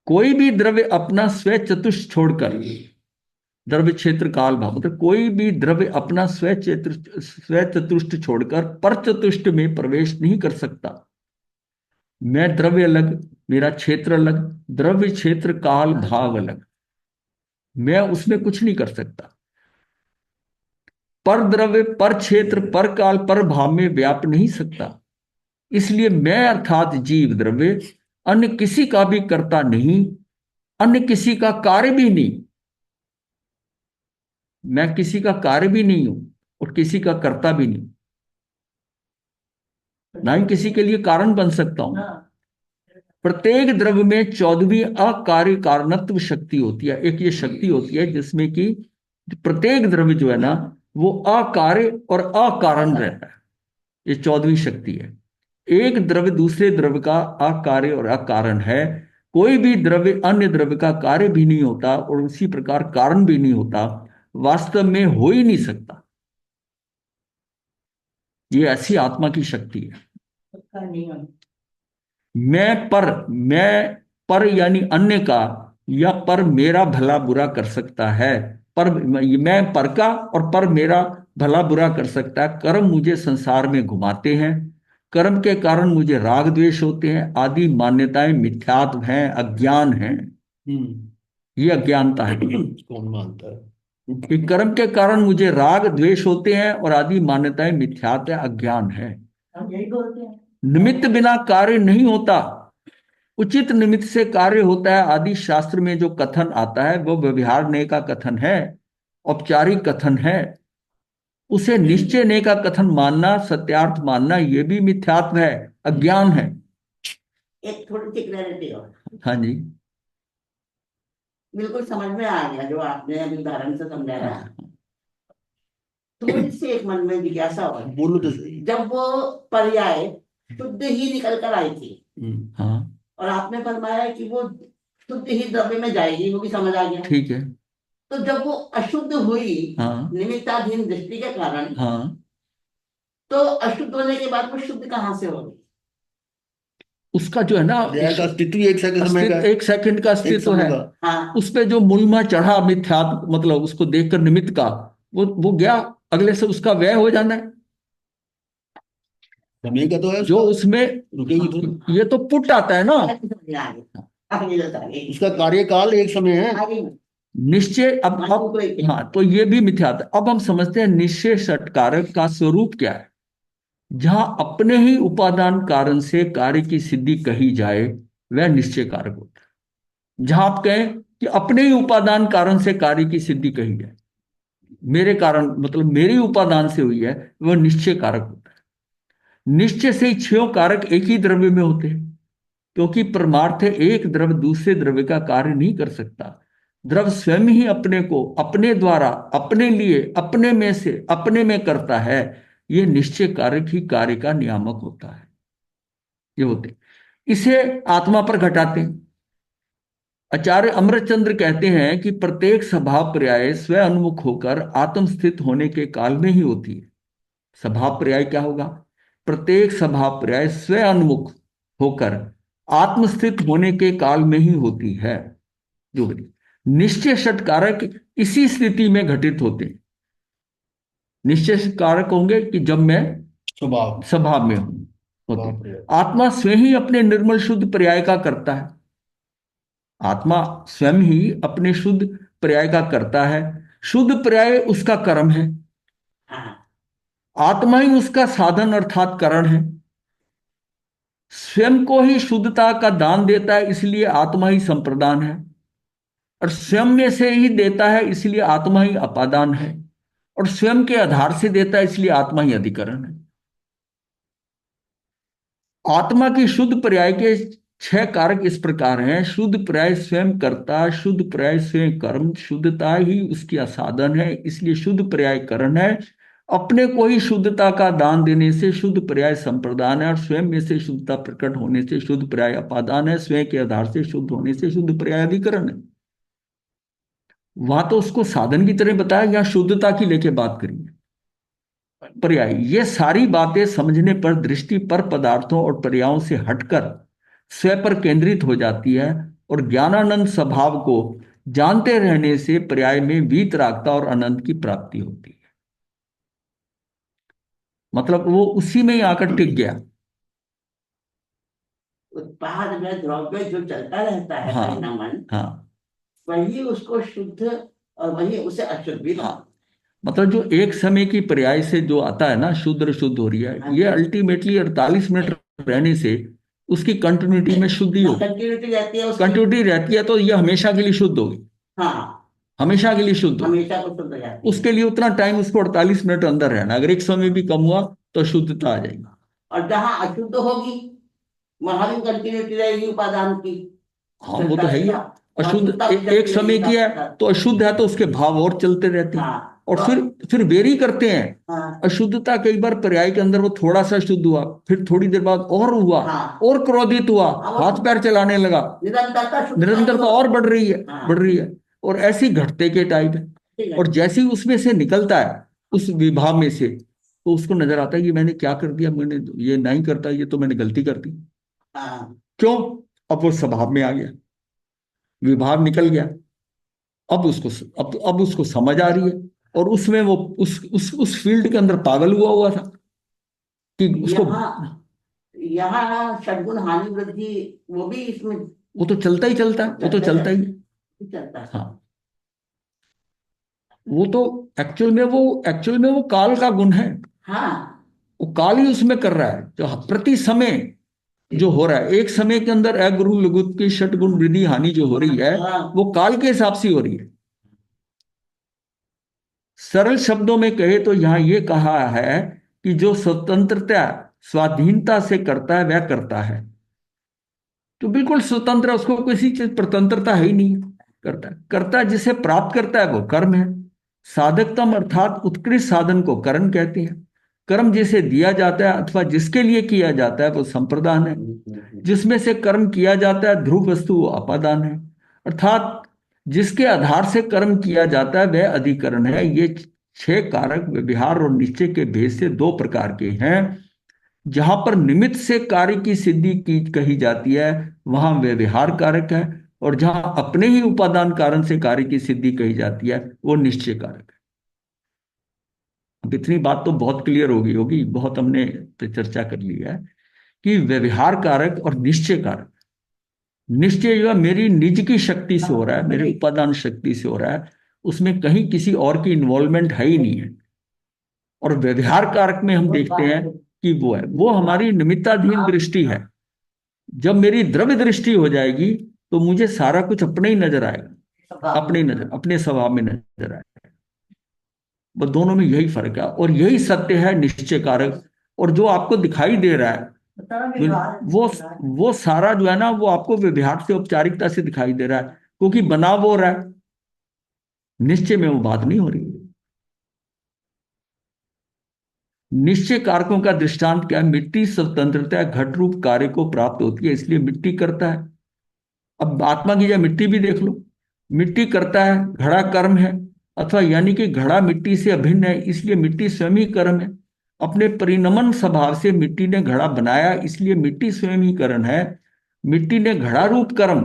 कोई भी द्रव्य अपना स्व चतुष्ट छोड़कर, द्रव्य क्षेत्र काल भाव मतलब कोई भी द्रव्य अपना स्व चतुष्ट छोड़कर पर चतुष्ट में प्रवेश नहीं कर सकता। मैं द्रव्य अलग, मेरा क्षेत्र अलग, द्रव्य क्षेत्र काल भाव अलग, मैं उसमें कुछ नहीं कर सकता। पर द्रव्य पर क्षेत्र पर काल पर भाव में व्याप नहीं सकता। इसलिए मैं अर्थात जीव द्रव्य अन्य किसी का भी कर्ता नहीं, अन्य किसी का कार्य भी नहीं। मैं किसी का कार्य भी नहीं हूं और किसी का कर्ता भी नहीं, ना ही किसी के लिए कारण बन सकता हूं। प्रत्येक द्रव्य में 14वीं अकार्य कारणत्व शक्ति होती है। एक ये शक्ति होती है जिसमें कि प्रत्येक द्रव्य जो है ना वो अकार्य और अकारण रहता है, ये 14वीं शक्ति है। एक द्रव्य दूसरे द्रव्य का अकार्य और अकारण है, कोई भी द्रव्य अन्य द्रव्य का कार्य भी नहीं होता और उसी प्रकार कारण भी नहीं होता, वास्तव में हो ही नहीं सकता। ये ऐसी आत्मा की शक्ति है। मैं पर यानी अन्य का या पर मेरा भला बुरा कर सकता है, पर मैं पर का और पर मेरा भला बुरा कर सकता है। कर्म मुझे संसार में घुमाते हैं, कर्म के कारण मुझे राग द्वेष होते हैं, आदि मान्यताएं मिथ्यात्व हैं, अज्ञान हैं। ये अज्ञानता है। कौन मानता है कि कर्म के कारण मुझे राग द्वेष होते हैं और आदि मान्यताएं मिथ्यात्व है, अज्ञान है। हम यही बोलते हैं। निमित्त बिना कार्य नहीं होता, उचित निमित्त से कार्य होता है। आदि शास्त्र में जो कथन आता है वो व्यवहार ने का कथन है, औपचारिक कथन है। उसे निश्चय ने का कथन मानना, सत्यार्थ मानना, ये भी मिथ्यात्व है, अज्ञान है। एक थोड़ी सी क्लैरिटी और, हाँ जी। बिल्कुल समझ में आ गया जो आपने अभी उदाहरण से समझाया। थोड़ी सी एक मन में जिज्ञासा और, बोलो तो सही। जब वो पर्याय शुद्ध ही निकल कर आई थी हाँ और आपने फरमाया कि वो शुद्ध ही द्रव्य में जाएगी, वो भी समझ आ गया। ठीक है। तो जब वो अशुद्ध हुई हाँ निमित्ताधीन दृष्टि के कारण, हाँ, तो अशुद्ध होने के बाद वो शुद्ध कहाँ से होगी? उसका जो है ना पर्याय का अस्तित्व ही एक सेकंड समय का है। एक सेकंड का एक अस्तित्व समय है। का। हाँ, उस पे जो मूलमा चढ़ा मिथ्यात्व, मतलब उसको देखकर निमित्त का, वो गया, अगले से उसका व्यय हो जाना है। समय का तो है जो उसका, उसमें रुकेगी तो। ये तो पुट आता है ना, समझ आ गया। अब ये बताइए। उसका कार्यकाल एक समय है। आगे निश्चय। अब हाँ, तो ये भी मिथ्यात्व है। अब हम समझते हैं निश्चय षटकारक का स्वरूप क्या है। जहां अपने ही उपादान कारण से कार्य की सिद्धि कही जाए वह निश्चय कारक होता है। जहां आप कहें कि अपने ही उपादान कारण से कार्य की सिद्धि कही जाए, मेरे कारण मतलब मेरे उपादान से हुई है, वह निश्चय कारक होता है। निश्चय से ही छह कारक एक ही द्रव्य में होते हैं, क्योंकि परमार्थ है एक द्रव्य दूसरे द्रव्य का कार्य नहीं कर सकता। द्रव्य स्वयं ही अपने को अपने द्वारा अपने लिए अपने में से अपने में करता है। यह निश्चय कारक ही कार्य का नियामक होता है। ये होते, इसे आत्मा पर घटाते हैं। आचार्य अमृतचंद्र कहते हैं कि प्रत्येक स्वभाव पर्याय स्वयं उन्मुख होकर आत्मस्थित होने के काल में ही होती है। स्वभाव पर्याय क्या होगा? प्रत्येक स्वभाव पर्याय स्वयं उन्मुख होकर आत्मस्थित होने के काल में ही होती है। जो निश्चय षटकारक इसी स्थिति में घटित होते हैं। निश्चय कारक होंगे कि जब मैं स्वभाव में हूं होते। आत्मा स्वयं ही अपने निर्मल शुद्ध पर्याय का करता है। आत्मा स्वयं ही अपने शुद्ध पर्याय का करता है। शुद्ध पर्याय उसका कर्म है, आत्मा ही उसका साधन अर्थात करण है। स्वयं को ही शुद्धता का दान देता है, इसलिए आत्मा ही संप्रदान है। और स्वयं में से ही देता है, इसलिए आत्मा ही अपादान है। और स्वयं के आधार से देता है, इसलिए आत्मा ही अधिकरण है। आत्मा की शुद्ध पर्याय के छह कारक इस प्रकार हैं। शुद्ध पर्याय स्वयं कर्ता, शुद्ध पर्याय स्वयं कर्म, शुद्धता ही उसकी साधन है, इसलिए शुद्ध पर्याय करण है। अपने को ही शुद्धता का दान देने से शुद्ध पर्याय संप्रदान है, और स्वयं में से शुद्धता प्रकट होने से शुद्ध पर्याय अपादान है। स्वयं के आधार से शुद्ध होने से शुद्ध पर्याय अधिकरण है। वहां तो उसको साधन की तरह बताया, यहां शुद्धता की लेके बात करेंगे। पर्याय, ये सारी बातें समझने पर दृष्टि पर पदार्थों और पर्यायों से हटकर स्वयं पर केंद्रित हो जाती है, और ज्ञानानंद स्वभाव को जानते रहने से पर्याय में वीतरागता और आनंद की प्राप्ति होती है। मतलब वो उसी में ही आकर टिक गया। उत्पाद में द्रव्य जो चलता रहता है, हाँ, परिणामन, हाँ, वही उसको शुद्ध और वही उसे अशुद्ध भी। हाँ, मतलब जो एक समय की पर्याय से जो आता है ना, शुद्ध शुद्ध हो रही है, ये अल्टीमेटली 48 मिनट रहने से उसकी कंटिन्यूटी में शुद्धि होगी। कंटिन्यूटी रहती है, कंटिन्यूटी रहती है, तो ये हमेशा के लिए शुद्ध होगी। हाँ, हमेशा के लिए शुद्ध होगी। हमेशा को शुद्ध हो जाती है। उसके लिए उतना टाइम उसको 48 मिनट अंदर रहना। अगर एक समय भी कम हुआ तो शुद्धता आ जाएगी। और जहां अशुद्ध होगी वहां भी कंटिन्यूटी रहेगी उपादान की। हाँ, वो तो है ही। अशुद्ध एक समय की है तो अशुद्ध है, तो उसके भाव और चलते रहते हैं। हाँ, और फिर वेरी करते हैं। हाँ, अशुद्धता कई बार पर्याय के अंदर वो थोड़ा सा शुद्ध हुआ, फिर थोड़ी देर बाद और हुआ, हाँ। और क्रोधित हुआ, हाथ पैर चलाने लगा, निरंतरता और बढ़ रही है, हाँ। बढ़ रही है, और ऐसी घटते के टाइप है। और जैसे ही उसमें से निकलता है, उस विभाव में से, तो उसको नजर आता है कि मैंने क्या कर दिया, मैंने ये नहीं करता, ये तो मैंने गलती कर दी। हाँ, क्यों? अब वो स्वभाव में आ गया, विभाव निकल गया। अब उसको समझ आ रही है, और उसमें वो उस फील्ड के अंदर पागल हुआ था कि उसको, यहाँ षडगुण हानि वृद्धि वो भी इसमें वो तो चलता ही चलता है, वो तो चलता ही चलता है। हाँ। वो तो एक्चुअल में वो काल का गुण है। हाँ, वो काल ही उसमें कर रहा है, जो प्रति समय जो हो रहा है, एक समय के अंदर अगुरु लघुत की षट गुण वृद्धि हानि जो हो रही है, वो काल के हिसाब से हो रही है। सरल शब्दों में कहे तो यहां ये कहा है कि जो स्वतंत्रता स्वाधीनता से करता है वह करता है, तो बिल्कुल स्वतंत्र है, उसको किसी चीज स्वतंत्रता है ही नहीं। करता है जिसे प्राप्त करता है वो कर्म है। साधकतम अर्थात उत्कृष्ट साधन को कर्म कहते हैं। कर्म जिसे दिया जाता है अथवा जिसके लिए किया जाता है वो संप्रदान है। जिसमें से कर्म किया जाता है ध्रुव वस्तु वो अपादान है। अर्थात जिसके आधार से कर्म किया जाता है वह अधिकरण है। ये 6 कारक व्यवहार और निश्चय के भेद से 2 प्रकार के हैं। जहां पर निमित्त से कार्य की सिद्धि की कही जाती है वहां व्यवहार कारक है, और जहां अपने ही उपादान कारण से कार्य की सिद्धि कही जाती है वो निश्चय कारक है। अब इतनी बात तो बहुत क्लियर हो गई होगी, बहुत हमने तो चर्चा कर ली है कि व्यवहार कारक और निश्चय कारक। निश्चय जो है मेरी निज की शक्ति से हो रहा है, मेरे उपादान शक्ति से हो रहा है, उसमें कहीं किसी और की इन्वॉल्वमेंट है ही नहीं है। और व्यवहार कारक में हम देखते हैं कि वो हमारी निमित्ताधीन दृष्टि है। जब मेरी द्रव्य दृष्टि हो जाएगी तो मुझे सारा कुछ अपने ही नजर आएगा, अपने स्वभाव में नजर आएगा। बस दोनों में यही फर्क है, और यही सत्य है निश्चय कारक। और जो आपको दिखाई दे रहा है वो सारा जो है ना, वो आपको व्यवहार से औपचारिकता से दिखाई दे रहा है, क्योंकि बना वो रहा है, निश्चय में वो बात नहीं हो रही है। निश्चय कारकों का दृष्टांत क्या है? मिट्टी स्वतंत्रता घट रूप कार्य को प्राप्त होती है, इसलिए मिट्टी करता है। अब आत्मा की जगह मिट्टी भी देख लो, मिट्टी करता है, घड़ा कर्म है, अथवा यानी कि घड़ा मिट्टी से अभिन्न है, इसलिए मिट्टी स्वयं ही कर्म है। अपने परिणमन स्वभाव से मिट्टी ने घड़ा बनाया, इसलिए मिट्टी स्वयं ही कर्म है। मिट्टी ने घड़ा रूप कर्म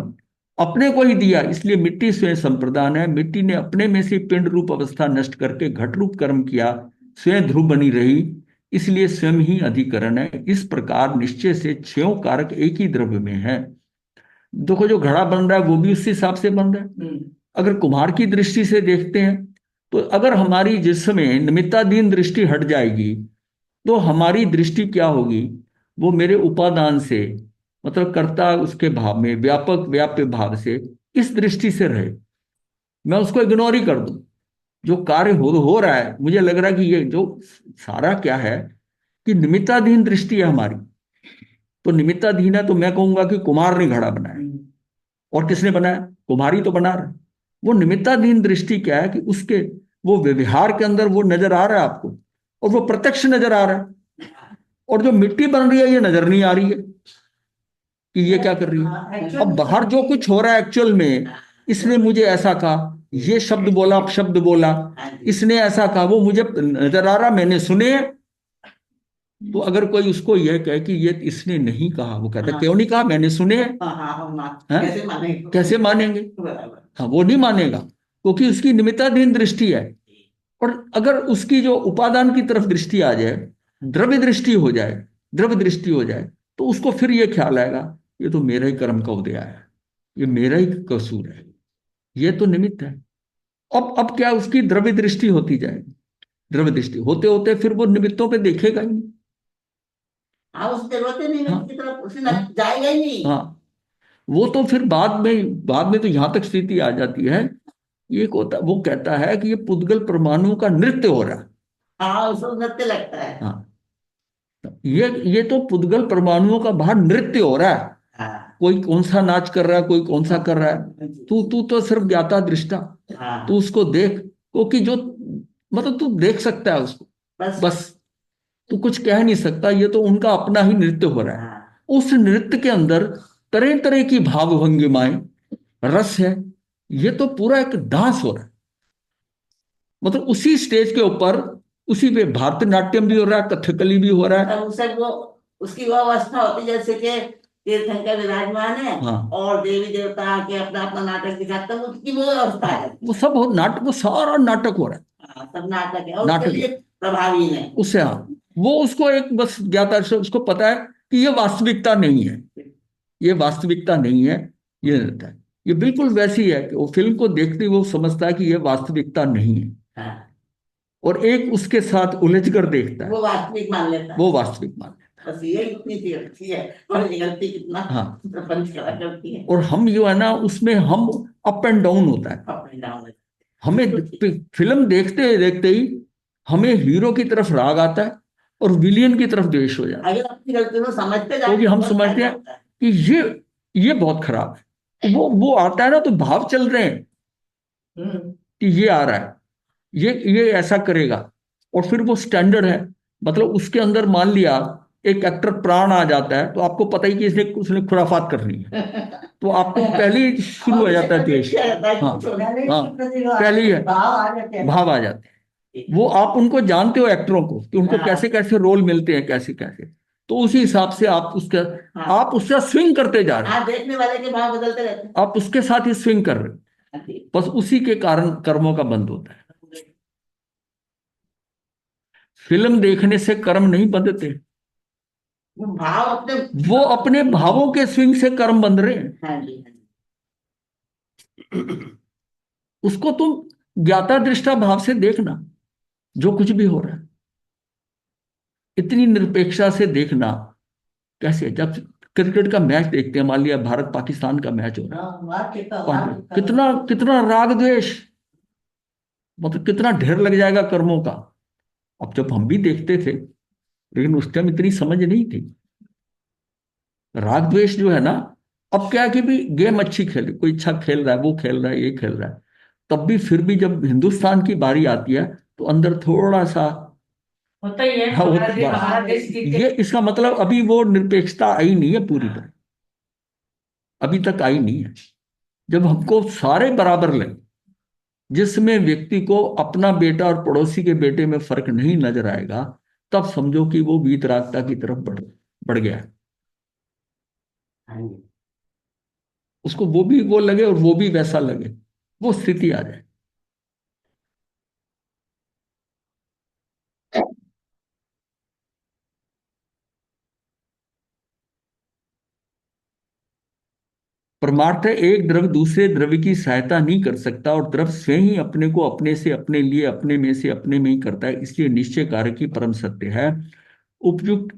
अपने को ही दिया, इसलिए मिट्टी स्वयं संप्रदान है। मिट्टी ने अपने में से पिंड रूप अवस्था नष्ट करके घट रूप कर्म किया, स्वयं ध्रुव बनी रही, इसलिए स्वयं ही अधिकरण है। इस प्रकार निश्चय से 6 कारक एक ही द्रव्य में है। देखो जो घड़ा बन रहा है वो भी उस हिसाब से बन रहा है। अगर कुम्हार की दृष्टि से देखते हैं तो अगर हमारी जिस समय निमित्ताधीन दृष्टि हट जाएगी तो हमारी दृष्टि क्या होगी? वो मेरे उपादान से, मतलब कर्ता उसके भाव में, व्यापक व्याप्य भाव से, इस दृष्टि से रहे, मैं उसको इग्नोर ही कर दूं। जो कार्य हो रहा है, मुझे लग रहा है कि ये जो सारा क्या है कि निमित्ताधीन दृष्टि है हमारी। तो निमित्ताधीन है तो मैं कहूंगा कि कुम्हार ने घड़ा बनाया, और किसने बनाया? कुम्हारी तो बना रहा है। वो निमित्ताधीन दृष्टि क्या है कि उसके वो व्यवहार के अंदर वो नजर आ रहा है आपको, और वो प्रत्यक्ष नजर आ रहा है। और जो मिट्टी बन रही है ये नजर नहीं आ रही है कि ये क्या कर रही है। अब बाहर जो कुछ हो रहा है एक्चुअल में, इसने मुझे ऐसा कहा, ये शब्द बोला, शब्द बोला, इसने ऐसा कहा, वो मुझे नजर आ रहा, मैंने सुने। तो अगर कोई उसको यह कहे कि ये इसने नहीं कहा, वो कहता क्यों नहीं कहा, मैंने सुने हैं, कैसे मानेंगे? हाँ, वो नहीं मानेगा, क्योंकि उसकी निमित्ताधीन दृष्टि है। और अगर उसकी जो उपादान की तरफ दृष्टि आ जाए, द्रव्य दृष्टि हो जाए, द्रव्य दृष्टि हो जाए, तो उसको फिर ये ख्याल आएगा ये तो मेरा ही कर्म का उदय है, ये मेरा ही कसूर है, ये तो निमित्त है। अब क्या उसकी द्रव्य दृष्टि होती जाएगी, द्रव्य दृष्टि होते होते फिर वो निमित्तों पे देखेगा ही नहीं। हाँ, उस जरूरत ही नहीं, हाँ, की तरफ उसे जाएगा ही नहीं। हाँ, वो तो फिर बाद में तो यहां तक स्थिति आ जाती है, एक होता, वो कहता है कि ये पुद्गल परमाणु का नृत्य हो रहा है। हाँ, उसको नृत्य लगता है। हाँ, ये तो पुद्गल परमाणुओं का बाहर नृत्य हो रहा है। हाँ, कोई कौन सा नाच कर रहा है, कोई कौन सा कर रहा है, तू तो सिर्फ ज्ञाता दृष्टा, हाँ, तू उसको देख, क्योंकि जो मतलब तू देख सकता है उसको, बस बस तू कुछ कह नहीं सकता, ये तो उनका अपना ही नृत्य हो रहा है। हाँ, उस नृत्य के अंदर तरह तरह की भाव भंगिमाएं, रस है, ये तो पूरा एक डांस हो रहा है। मतलब उसी स्टेज के ऊपर, उसी पे भारतनाट्यम भी हो रहा है, कथकली भी हो रहा है। तब उसे वो उसकी वो अवस्था होती है जैसे कि तीर्थंकर विराजमान है हाँ, और देवी देवता आके अपना अपना नाटक दिखाते हैं, उसकी वो अवस्था है। वो सब नाटक, वो सारा नाटक हो रहा है, हाँ, सब नाटक है और उसके नाटक लिए प्रभावी है। उससे। हाँ, वो उसको एक बस ज्ञाता है, उसको पता है कि ये वास्तविकता नहीं है, ये वास्तविकता नहीं है, ये रहता है। ये बिल्कुल वैसी है कि वो फिल्म को देखते ही वो समझता है कि ये वास्तविकता नहीं है, हाँ, और एक उसके साथ उलझ कर देखता है, वो वास्तविक मान लेता है। वो वास्तविक मान लेता बस ये इतनी सी अच्छी है और निकलती कितना है। हाँ, प्रपंच करा करती है। और हम जो है ना, उसमें हम अप एंड डाउन होता है। अप एंड डाउन है। हमें फिल्म देखते ही हमें हीरो की तरफ राग आता है और विलियन की तरफ द्वेष हो जाता है, अगर अपनी गलती को समझते जाए क्योंकि हम तो समझते फायदा हैं होता है। कि ये बहुत खराब है। वो आता है ना, तो भाव चल रहे हैं हम्म, कि ये आ रहा है, ये ऐसा करेगा, और फिर वो स्टैंडर्ड है। मतलब उसके अंदर मान लिया एक एक्टर प्राण आ जाता है, तो आपको पता ही कि इसने उसने खुराफात करनी है, तो आपको पहले ही शुरू हो जाता है द्वेष। हाँ, हाँ, पहले ही है, भाव आ जाते हैं। वो आप उनको जानते हो एक्टरों को, कि उनको हाँ। कैसे कैसे रोल मिलते हैं, कैसे कैसे, तो उसी हिसाब से आप उसका, हाँ। आप उससे स्विंग करते जा रहे हैं, हाँ, देखने वाले के भाव बदलते रहते आप उसके साथ ही स्विंग कर रहे हो। हैं। बस उसी के कारण कर्मों का बंध होता है। फिल्म देखने से कर्म नहीं बंधते, वो भाव अपने। वो अपने भावों के स्विंग से कर्म बंध रहे हैं। हाँ जी, हाँ जी। उसको तुम ज्ञाता दृष्टा भाव से देखना, जो कुछ भी हो रहा है इतनी निरपेक्षता से देखना। कैसे, जब क्रिकेट का मैच देखते हैं, मान लिया भारत पाकिस्तान का मैच हो रहा है, कितना कितना राग द्वेष, मतलब कितना ढेर लग जाएगा कर्मों का। अब जब हम भी देखते थे, लेकिन उस टाइम इतनी समझ नहीं थी। राग द्वेष जो है ना, अब क्या है कि भी गेम अच्छी खेले, कोई अच्छा खेल रहा है, वो खेल रहा है, ये खेल रहा है, तब भी फिर भी जब हिंदुस्तान की बारी आती है, तो अंदर थोड़ा सा होता ही है, हाँ, हमारा देश जीते। ये इसका मतलब अभी वो निरपेक्षता आई नहीं है पूरी तरह, अभी तक आई नहीं है। जब हमको सारे बराबर लगे, जिसमें व्यक्ति को अपना बेटा और पड़ोसी के बेटे में फर्क नहीं नजर आएगा, तब समझो कि वो वीतरागता की तरफ बढ़ गया है। हाँ जी। उसको वो भी वो लगे और वो भी वैसा लगे, वो स्थिति आ जाए। परमार्थ है, एक द्रव्य दूसरे द्रव्य की सहायता नहीं कर सकता, और द्रव्य स्वयं ही अपने को अपने से अपने लिए, अपने में से अपने में ही करता है, इसलिए निश्चय कार्य की परम सत्य है। उपयुक्त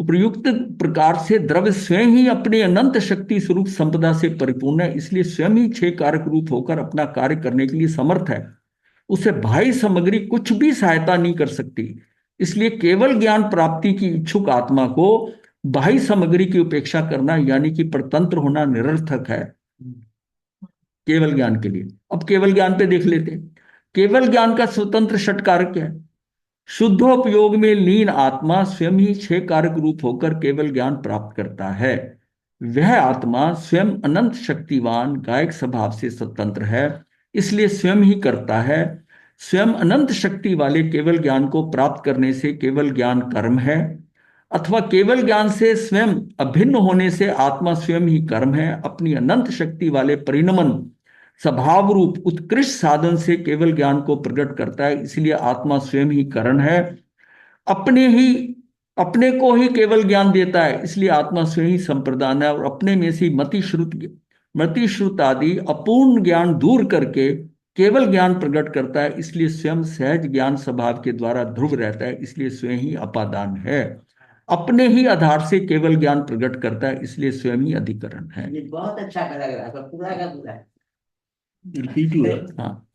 उपयुक्त प्रकार से द्रव्य स्वयं ही अपने अनंत शक्ति स्वरूप संपदा से परिपूर्ण है, इसलिए स्वयं ही छह कारक रूप होकर अपना कार्य करने के लिए समर्थ है। उसे बाह्य सामग्री कुछ भी सहायता नहीं कर सकती, इसलिए केवल ज्ञान प्राप्ति की इच्छुक आत्मा को बाह्य सामग्री की उपेक्षा करना, यानी कि परतंत्र होना, निरर्थक है केवल ज्ञान के लिए। अब केवल ज्ञान पे देख लेते हैं। केवल ज्ञान का स्वतंत्र षट कारक क्या है? शुद्धोपयोग में लीन आत्मा स्वयं ही छह कारक रूप होकर केवल ज्ञान प्राप्त करता है। वह आत्मा स्वयं अनंत शक्तिवान गायक स्वभाव से स्वतंत्र है, इसलिए स्वयं ही करता है। स्वयं अनंत शक्ति वाले केवल ज्ञान को प्राप्त करने से केवल ज्ञान कर्म है, अथवा केवल ज्ञान से स्वयं अभिन्न होने से आत्मा स्वयं ही कर्म है। अपनी अनंत शक्ति वाले परिणमन स्वभाव रूप उत्कृष्ट साधन से केवल ज्ञान को प्रकट करता है, इसलिए आत्मा स्वयं ही कारण है। अपने ही अपने को ही केवल ज्ञान देता है, इसलिए आत्मा स्वयं ही संप्रदान है, और अपने में से मति श्रुत आदि अपूर्ण ज्ञान दूर करके केवल ज्ञान प्रकट करता है, इसलिए स्वयं सहज ज्ञान स्वभाव के द्वारा ध्रुव रहता है, इसलिए स्वयं ही अपादान है। अपने ही आधार से केवल ज्ञान प्रकट करता है, इसलिए स्वयं ही अधिकरण है। ये बहुत अच्छा पैराग्राफ है, पूरा का पूरा। रिपीट हो रहा हाँ,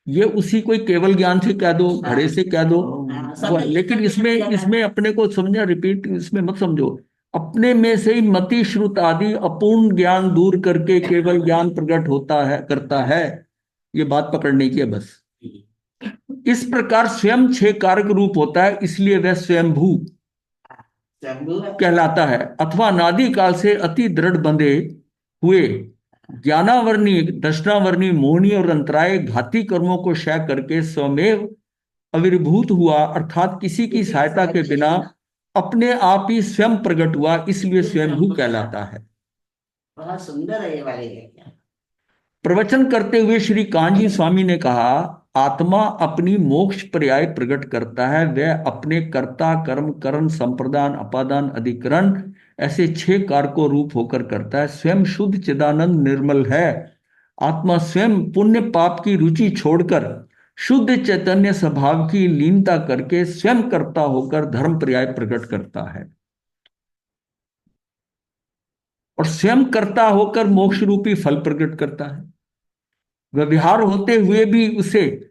ये उसी कोई केवल ज्ञान से कह दो, घड़े से कह दो, हाँ, वो, लेकिन इसमें अपने को समझा, रिपीट इसमें मत समझो। अपने में से ही मति श्रुत आदि अपूर्ण ज्ञान दूर करके केवल ज्ञान प्रकट होता है, करता है, ये बात पकड़ने की है बस। इस प्रकार स्वयं छह कारक रूप होता है, इसलिए वह स्वयंभू शंभु है। कहलाता है। अथवा अनादि काल से अति दृढ़ बंधे हुए ज्ञानावर्णी, दर्शनावर्णी, मोहनी और अंतराय घाती कर्मों को क्षय करके स्वमेव आविर्भूत हुआ, अर्थात किसी की सहायता के बिना अपने आप ही स्वयं प्रकट हुआ, इसलिए स्वयंभू कहलाता है। बहुत सुंदर है ये वाले। प्रवचन करते हुए श्री कान्जी स्वामी ने कहा, आत्मा अपनी मोक्ष पर्याय प्रकट करता है। वह अपने कर्ता, कर्म, करण, संप्रदान, अपादान, अधिकरण ऐसे छह कारकों रूप होकर करता है। स्वयं शुद्ध चिदानंद निर्मल है। आत्मा स्वयं पुण्य पाप की रुचि छोड़कर शुद्ध चैतन्य स्वभाव की लीनता करके स्वयं कर्ता होकर धर्म पर्याय प्रकट करता है, और स्वयं कर्ता होकर मोक्ष रूपी फल प्रकट करता है। व्यवहार होते हुए भी उसे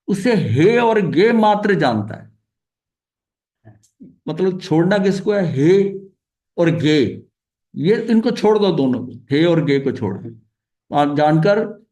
उसे हे और गे मात्र जानता है। मतलब छोड़ना किसको है? हे और गे, ये इनको छोड़ दो, दोनों को, हे और गे को छोड़ दो। आप जानकर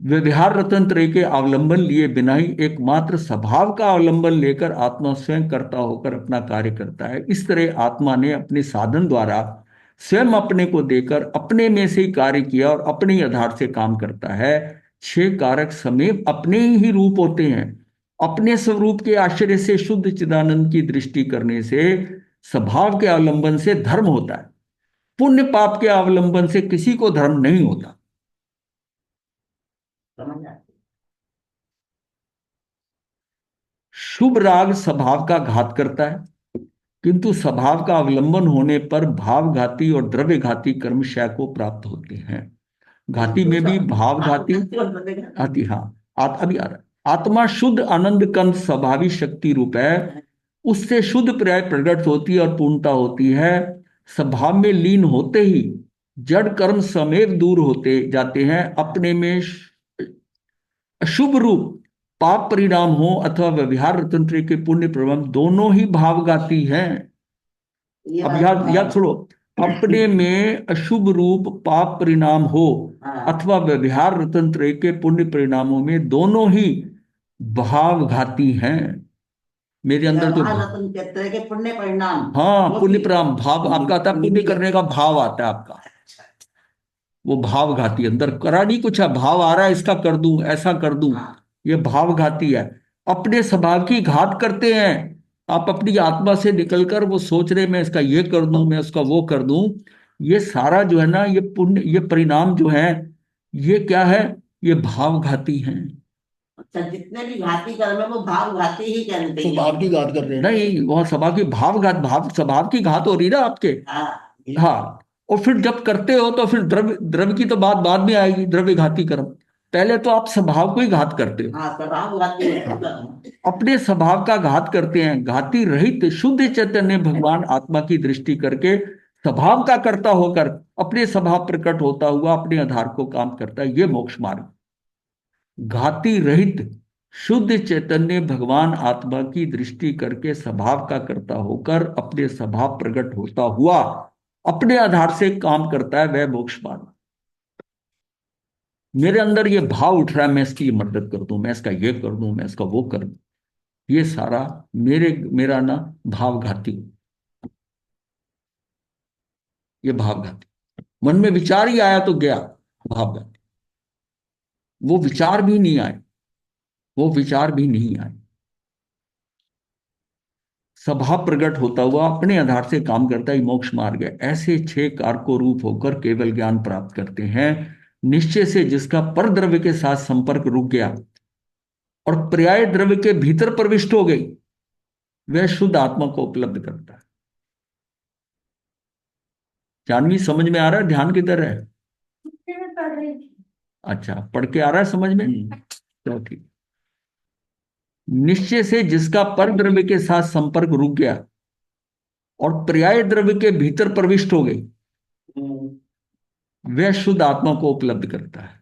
व्यवहार रतन त्रय के अवलंबन लिए बिना ही एकमात्र स्वभाव का अवलंबन लेकर आत्मा स्वयं कर्ता होकर अपना कार्य करता है। इस तरह आत्मा ने अपने साधन द्वारा स्वयं अपने को देकर अपने में से ही कार्य किया और अपने ही आधार से काम करता है। छह कारक समेत अपने ही रूप होते हैं। अपने स्वरूप के आश्चर्य से शुद्ध चिदानंद की दृष्टि करने से स्वभाव के अवलंबन से धर्म होता है। पुण्य पाप के अवलंबन से किसी को धर्म नहीं होता। समझ आती। शुभ राग स्वभाव का घात करता है, किंतु स्वभाव का अवलंबन होने पर भावघाती और द्रव्यघाती कर्मशय को प्राप्त होते हैं। घाती में भी भावघाती आती, हाँ अभी आ रहा है। आत्मा शुद्ध आनंद कंद स्वभावी शक्ति रूप है, उससे शुद्ध पर्याय प्रकट होती है और पूर्णता होती है। स्वभाव में लीन होते ही जड़ कर्म समेत दूर होते जाते हैं। अपने में अशुभ रूप पाप परिणाम हो अथवा व्यवहार तंत्र के पुण्य प्रभाव, दोनों ही भावघाती हैं। ये अब बात याद छोड़ो, अपने में अशुभ रूप पाप परिणाम हो हाँ। अथवा व्यवहार रतन त्रय के पुण्य परिणामों में, दोनों ही भावघाती हैं। मेरे अंदर जो व्यवहार रतन कहते हैं कि पुण्य परिणाम, हाँ वो पुण्य भी- परिणाम भाव आपका आता है, पुण्य करने का भाव आता है आपका, वो भावघाती। अंदर करा नहीं कुछ है, भाव आ रहा है इसका कर दूं, ऐसा कर दूं, ये भावघाती है। अपने स्वभाव की घात करते हैं। आप अपनी आत्मा से निकलकर वो सोच रहे मैं इसका ये कर दूं, मैं उसका वो कर दूं, ये सारा जो है ना, ये पुण्य, ये परिणाम जो है, ये क्या है? ये भावघाती हैं। अच्छा, जितने भी घाती कर्म है वो भाव घाती ही कहते हैं। स्वभाव की बात कर रहे हैं। नहीं, वहां स्वभाव की भावघात, भाव स्वभाव की घात हो रही ना आपके। हाँ, हाँ, और फिर जब करते हो तो फिर द्रव्य द्रव्य की तो बात बाद में आएगी, द्रव्य घाती कर्म। पहले तो आप स्वभाव को ही घात करते हो, हाँ स्वभाव घाती है। अपने स्वभाव का घात करते हैं। घाती रहित शुद्ध चैतन्य भगवान आत्मा की दृष्टि करके स्वभाव का कर्ता होकर अपने स्वभाव प्रकट होता हुआ अपने आधार को काम करता है। ये मोक्ष मार्ग। घाती रहित शुद्ध चैतन्य भगवान आत्मा की दृष्टि करके स्वभाव का कर्ता होकर अपने स्वभाव प्रकट होता हुआ अपने आधार से काम करता है, वह मोक्ष मार्ग। मेरे अंदर ये भाव उठ रहा है, मैं इसकी मदद कर दूं, मैं इसका ये कर दूं, मैं इसका वो कर दूं, ये सारा मेरा ना भावघाती, ये भावघाती। मन में विचार ही आया तो गया भावघाती। वो विचार भी नहीं आए, वो विचार भी नहीं आए। स्वभाव प्रकट होता हुआ अपने आधार से काम करता ही मोक्ष मार्ग है। ऐसे छह कारकों रूप होकर केवल ज्ञान प्राप्त करते हैं। निश्चय से जिसका पर द्रव्य के साथ संपर्क रुक गया और पर्याय द्रव्य के भीतर प्रविष्ट हो गई, वह शुद्ध आत्मा को उपलब्ध करता है। जानवी समझ में आ रहा है? ध्यान किधर है? अच्छा, पढ़ के आ रहा है समझ में? चलो ठीक। निश्चय से जिसका पर द्रव्य के साथ संपर्क रुक गया और पर्याय द्रव्य के भीतर प्रविष्ट हो गई, वह शुद्ध आत्मा को उपलब्ध करता है।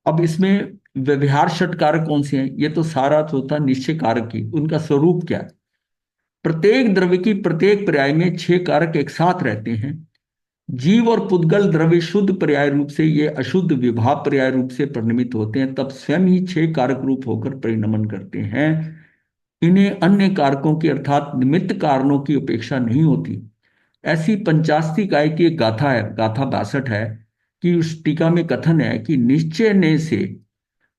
अब इसमें व्यवहार षट कारक कौन से हैं? ये तो सारा होता निश्चय कारक की, उनका स्वरूप क्या है? प्रत्येक द्रव्य की प्रत्येक पर्याय में छह कारक एक साथ रहते हैं। जीव और पुद्गल द्रव्य शुद्ध पर्याय रूप से, ये अशुद्ध विभाव पर्याय रूप से परिणमित होते हैं, तब स्वयं ही छह कारक रूप होकर परिणमन करते हैं। इन्हें अन्य कारकों की अर्थात निमित्त कारणों की अपेक्षा नहीं होती। ऐसी पंचास्ती काय की एक गाथा है, गाथा 62 है, कि उस टीका में कथन है कि निश्चय ने से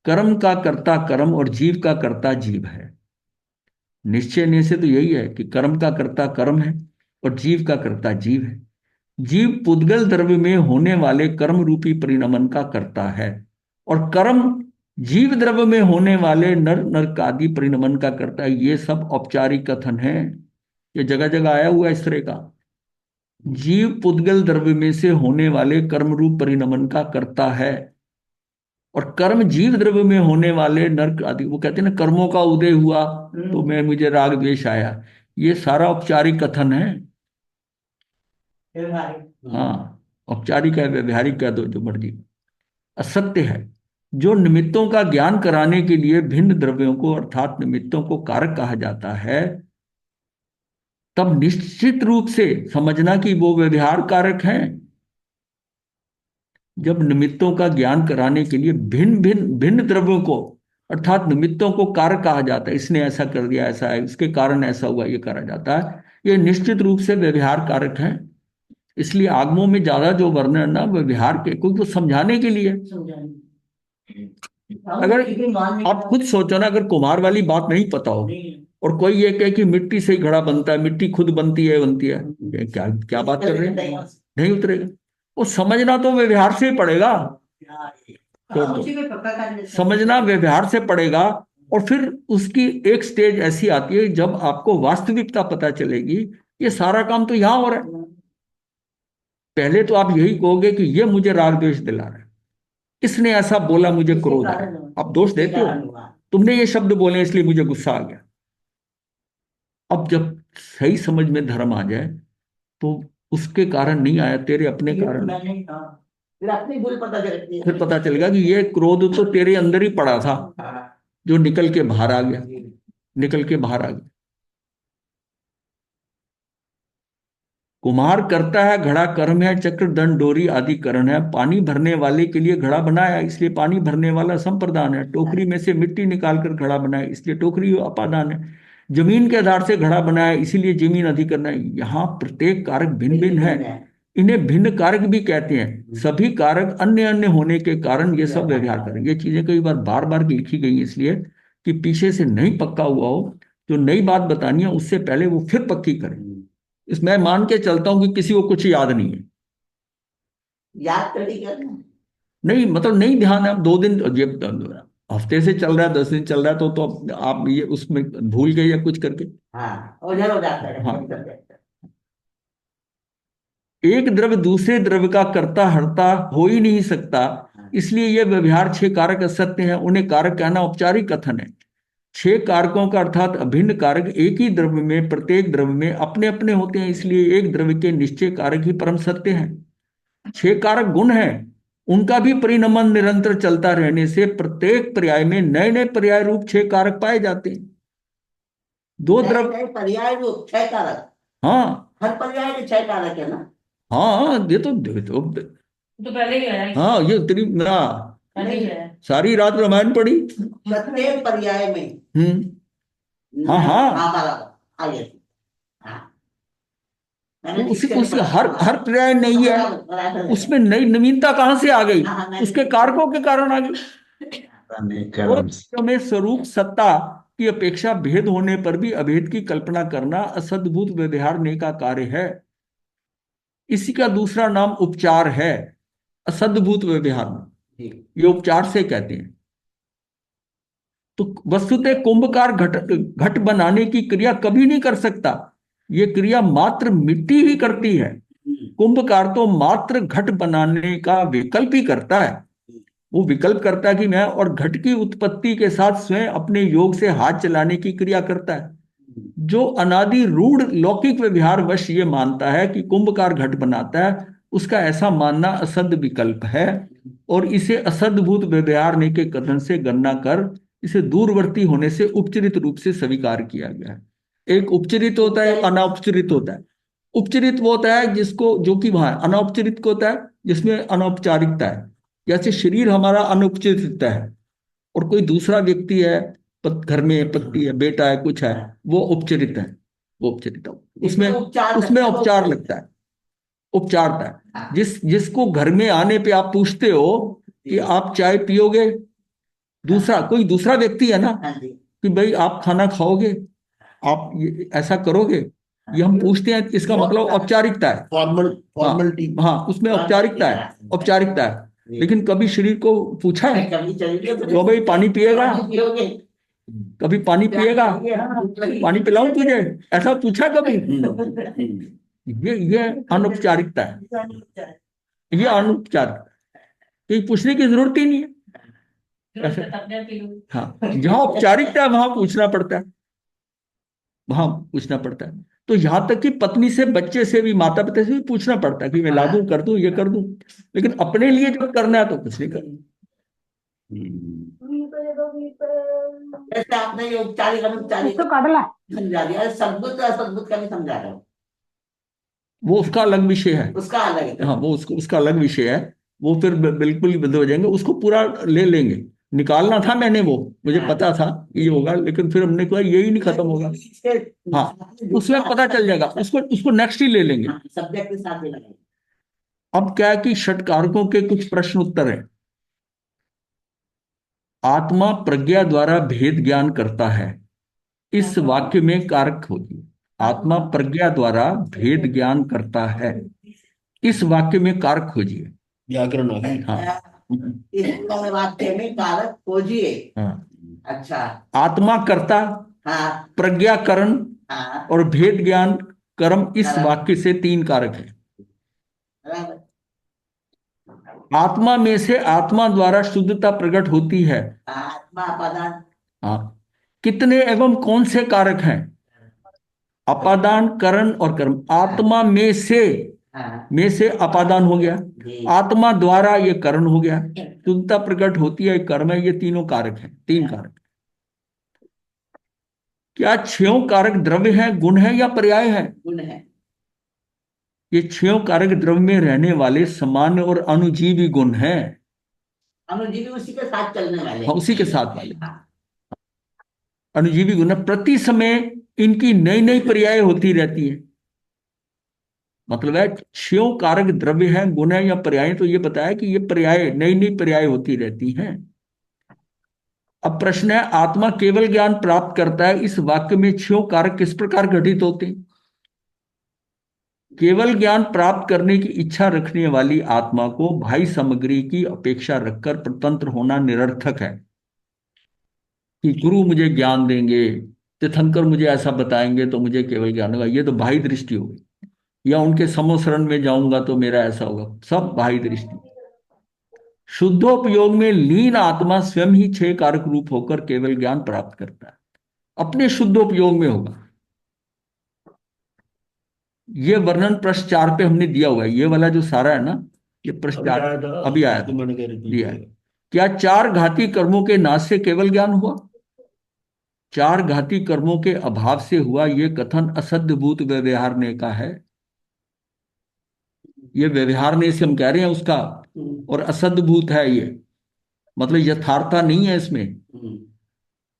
कर्म का कर्ता कर्म और जीव का कर्ता जीव है। निश्चय ने से तो यही है कि कर्म का कर्ता कर्म है और जीव का कर्ता जीव है। जीव पुद्गल द्रव्य में होने वाले कर्म रूपी परिणमन का कर्ता है, और कर्म जीव द्रव्य में होने वाले नर नरक आदि परिणमन का कर्ता है। ये सब औपचारिक कथन है, ये जगह जगह आया हुआ है इस तरह का। जीव पुद्गल द्रव्य में से होने वाले कर्म रूप परिणमन का कर्ता है, और कर्म जीव द्रव्य में होने वाले नरक आदि, वो कहते हैं ना कर्मों का उदय हुआ तो मैं मुझे राग द्वेष आया, ये सारा औपचारिक कथन है। हाँ, औपचारिक है, व्यवहारिक कह दो, जो मर्जी। असत्य है। जो निमित्तों का ज्ञान कराने के लिए भिन्न द्रव्यों को अर्थात निमित्तों को कारक कहा जाता है, तब निश्चित रूप से समझना कि वो व्यवहार कारक हैं। जब निमित्तों का ज्ञान कराने के लिए भिन्न भिन्न भिन्न द्रव्यों को अर्थात निमित्तों को कारक कहा जाता है, इसने ऐसा कर दिया, ऐसा है, इसके कारण ऐसा हुआ, ये करा जाता है, ये निश्चित रूप से व्यवहार कारक है। इसलिए आगमों में ज्यादा जो वर्णन है ना व्यवहार के, क्योंकि वो समझाने के लिए। अगर आप खुद सोचो ना, अगर कुम्हार वाली बात नहीं पता हो और कोई ये कहे कि मिट्टी से ही घड़ा बनता है, मिट्टी खुद बनती है, ये क्या क्या बात कर रहे हैं, नहीं उतरेगा। वो समझना तो व्यवहार से ही पड़ेगा, तो समझना व्यवहार से पड़ेगा। और फिर उसकी एक स्टेज ऐसी आती है जब आपको वास्तविकता पता चलेगी, ये सारा काम तो यहां हो रहा है। पहले तो आप यही कहोगे कि ये मुझे राग द्वेष दिला रहा है, इसने ऐसा बोला मुझे क्रोध है, आप दोष देते हो, तुमने ये शब्द बोले इसलिए मुझे गुस्सा आ गया। अब जब सही समझ में धर्म आ जाए तो उसके कारण नहीं आया, तेरे अपने कारण, फिर पता चलेगा कि ये क्रोध तो तेरे अंदर ही पड़ा था, जो निकल के बाहर आ गया, निकल के बाहर आ गया। कुम्हार करता है घड़ा कर्म है, चक्र दंड डोरी आदि करण है। पानी भरने वाले के लिए घड़ा बनाया, इसलिए पानी भरने वाला संप्रदान है। टोकरी में से मिट्टी निकालकर घड़ा बनाया, इसलिए टोकरी अपादान है। जमीन के आधार से घड़ा बनाया, इसीलिए जमीन अधिकरण है। यहाँ प्रत्येक कारक भिन्न भिन्न है, इन्हें भिन्न कारक भी कहते हैं। सभी कारक अन्य अन्य होने के कारण ये सब व्यवहार करें। ये चीजें कई बार बार बार लिखी गई इसलिए कि पीछे से नहीं पक्का हुआ हो, जो नई बात बतानी है उससे पहले वो फिर पक्की करें। इसमें मान के चलता हूं कि किसी को कुछ याद नहीं है, याद कर नहीं मतलब नहीं ध्यान है। अब 2 दिन ये हफ्ते से चल रहा है, 10 दिन चल रहा है, तो आप ये उसमें भूल गए या कुछ करके। हाँ, उधर हो जाता है। हाँ। एक द्रव्य दूसरे द्रव्य का कर्ता हर्ता हो ही नहीं सकता, इसलिए ये व्यवहार 6 कारक असत्य हैं। उन्हें कारक कहना औपचारिक कथन है। 6 कारकों का अर्थात अभिन्न कारक एक ही द्रव्य में प्रत्येक द्रव्य में अपने अपने होते हैं, इसलिए एक द्रव्य के निश्चय कारक ही परम सत्य हैं। 6 कारक गुण हैं, उनका भी परिणमन निरंतर चलता रहने से प्रत्येक पर्याय में नए नए पर्याय रूप 6 कारक पाए जाते हैं। 2 द्रव्य पर्याय रूप 6 कारक, हाँ हर पर्याय के 6 कारक है ना। हाँ, ये तो पहले ही है। हाँ, ये तेरी ना पहले ही है। सारी रात रामायण पढ़ी। प्रत्येक पर्याय में हाँ हाँ, आगे तो उसके हर पर्याय नहीं है, उसमें नई नवीनता कहां से आ गई, उसके कारकों के कारण आ गई। और में स्वरूप सत्ता की अपेक्षा भेद होने पर भी अभेद की कल्पना करना असद्भुत व्यवहार ने का कार्य है। इसी का दूसरा नाम उपचार है। असद्भुत व्यवहार में ये उपचार से कहते हैं। तो वस्तुतः कुंभकार घट बनाने की क्रिया कभी नहीं कर सकता, ये क्रिया मात्र मिट्टी ही करती है। कुंभकार तो मात्र घट बनाने का विकल्प ही करता है। वो विकल्प करता है कि मैं, और घट की उत्पत्ति के साथ स्वयं अपने योग से हाथ चलाने की क्रिया करता है। जो अनादि रूढ़ लौकिक व्यवहार वश ये मानता है कि कुंभकार घट बनाता है, उसका ऐसा मानना असद विकल्प है, और इसे असद्भुत व्यवहार ने के कथन से गणना कर इसे दूरवर्ती होने से उपचरित रूप से स्वीकार किया गया है। एक उपचरित होता है, अनौपचरित होता है। उपचरित वो होता है जिसको, जो कि वहां है। अनौपचारिक को होता है जिसमें अनौपचारिकता है। जैसे शरीर हमारा अनौपचारिकता है, और कोई दूसरा व्यक्ति है, घर में पति है, बेटा है, कुछ है, वो उपचरित है। वो उपचरित है, उसमें उसमें उपचार लगता है, उपचारता है। हाँ। जिसको घर में आने पे आप पूछते हो कि आप चाय पियोगे, दूसरा कोई दूसरा व्यक्ति है ना, हाँ जी। कि भाई आप खाना खाओगे, आप ऐसा करोगे, ये हम पूछते हैं, इसका मतलब औपचारिकता है। फॉर्मलिटी। हाँ, उसमें औपचारिकता है, औपचारिकता है। लेकिन कभी शरीर को पूछा है कभी चलिए तो भाई पानी पिएगा, पानी पियोगे? कभी पानी पिएगा, पानी पिलाऊं तुझे, ऐसा पूछा कभी? ये अनौपचारिकता है, ये अनौपचारिक, कहीं पूछने की जरूरत ही नहीं है ऐसे। हाँ, जहां औपचारिकता है वहां पूछना पड़ता है, वहां पूछना पड़ता है। तो यहां तक कि पत्नी से, बच्चे से भी, माता पिता से भी पूछना पड़ता है कि मैं लागू कर दूं, ये कर दूं। लेकिन अपने लिए जब करना है तो कुछ नहीं करना। जैसे आपने ये औपचारिक अनौपचारिक समझा दिया, सद्बुद्ध असद्बुद्ध का भी समझा रहा हूँ, वो उसका अलग विषय है। उसका अलग है। हाँ, वो उसका अलग विषय है। वो फिर बिल्कुल ही बंद हो जाएंगे, उसको पूरा ले लेंगे। निकालना था मैंने, वो मुझे पता था ये होगा, लेकिन फिर हमने कहा यही नहीं खत्म होगा। हाँ, उसमें पता चल जाएगा, उसको नेक्स्ट ही ले लेंगे। सब्जेक्ट के साथ ही लगाएंगे। अब क्या है कि षटकारकों के कुछ प्रश्न उत्तर है। आत्मा प्रज्ञा द्वारा भेद ज्ञान करता है, इस वाक्य में कारक खोजिए। आत्मा प्रज्ञा द्वारा भेद ज्ञान करता है, इस वाक्य में कारक खोजिए। व्याकरण आ गई। हाँ, इस पूरे वाक्य में कारक खोजिए। हाँ। अच्छा। आत्मा कर्ता, हाँ। प्रज्ञा करण, हाँ। और भेद ज्ञान कर्म, इस कर्म। वाक्य से 3 कारक है। बराबर। आत्मा में से आत्मा द्वारा शुद्धता प्रकट होती है। आत्मा अपादान। हाँ, कितने एवं कौन से कारक हैं? अपादान, करण और कर्म। आत्मा में से, हाँ। में से अपादान हो गया, जी। आत्मा द्वारा ये करण हो गया, शुद्धता प्रकट होती है कर्म है। ये तीनों कारक हैं, 3 कारक। क्या 6 कारक द्रव्य हैं, गुण है या पर्याय है? गुण है। ये 6 कारक द्रव्य में रहने वाले सामान्य और अनुजीवी गुण हैं। अनुजीवी उसी के साथ चलने वाले। हाँ, उसी के साथ वाले हाँ। अनुजीवी गुण है। प्रति समय इनकी नई नई पर्याय होती रहती है। मतलब है 6 कारक द्रव्य हैं, गुण है या पर्याय, तो ये बताया कि ये पर्याय, नई नई पर्याय होती रहती हैं। अब प्रश्न है, आत्मा केवल ज्ञान प्राप्त करता है, इस वाक्य में 6 कारक किस प्रकार घटित होते हैं? केवल ज्ञान प्राप्त करने की इच्छा रखने वाली आत्मा को बाह्य सामग्री की अपेक्षा रखकर स्वतंत्र होना निरर्थक है। कि गुरु मुझे ज्ञान देंगे, तीर्थंकर मुझे ऐसा बताएंगे तो मुझे केवल ज्ञान होगा, ये तो बाह्य दृष्टि होगी। या उनके समोसरण में जाऊंगा तो मेरा ऐसा होगा, सब बाह्य दृष्टि। शुद्धोपयोग में लीन आत्मा स्वयं ही 6 कारक रूप होकर केवल ज्ञान प्राप्त करता है, अपने शुद्धोपयोग में होगा। ये वर्णन पृष्ठ 4 पे हमने दिया हुआ है, ये वाला जो सारा है ना, ये पृष्ठ 4 अभी आया था, मैंने कह रही दिया है। क्या 4 घाती कर्मों के नाश से केवल ज्ञान हुआ? 4 घाती कर्मों के अभाव से हुआ, ये कथन असद्भूत व्यवहार ने का है। ये व्यवहार ने से हम कह रहे हैं उसका, और असद्भूत है ये, मतलब यथार्थता नहीं है इसमें।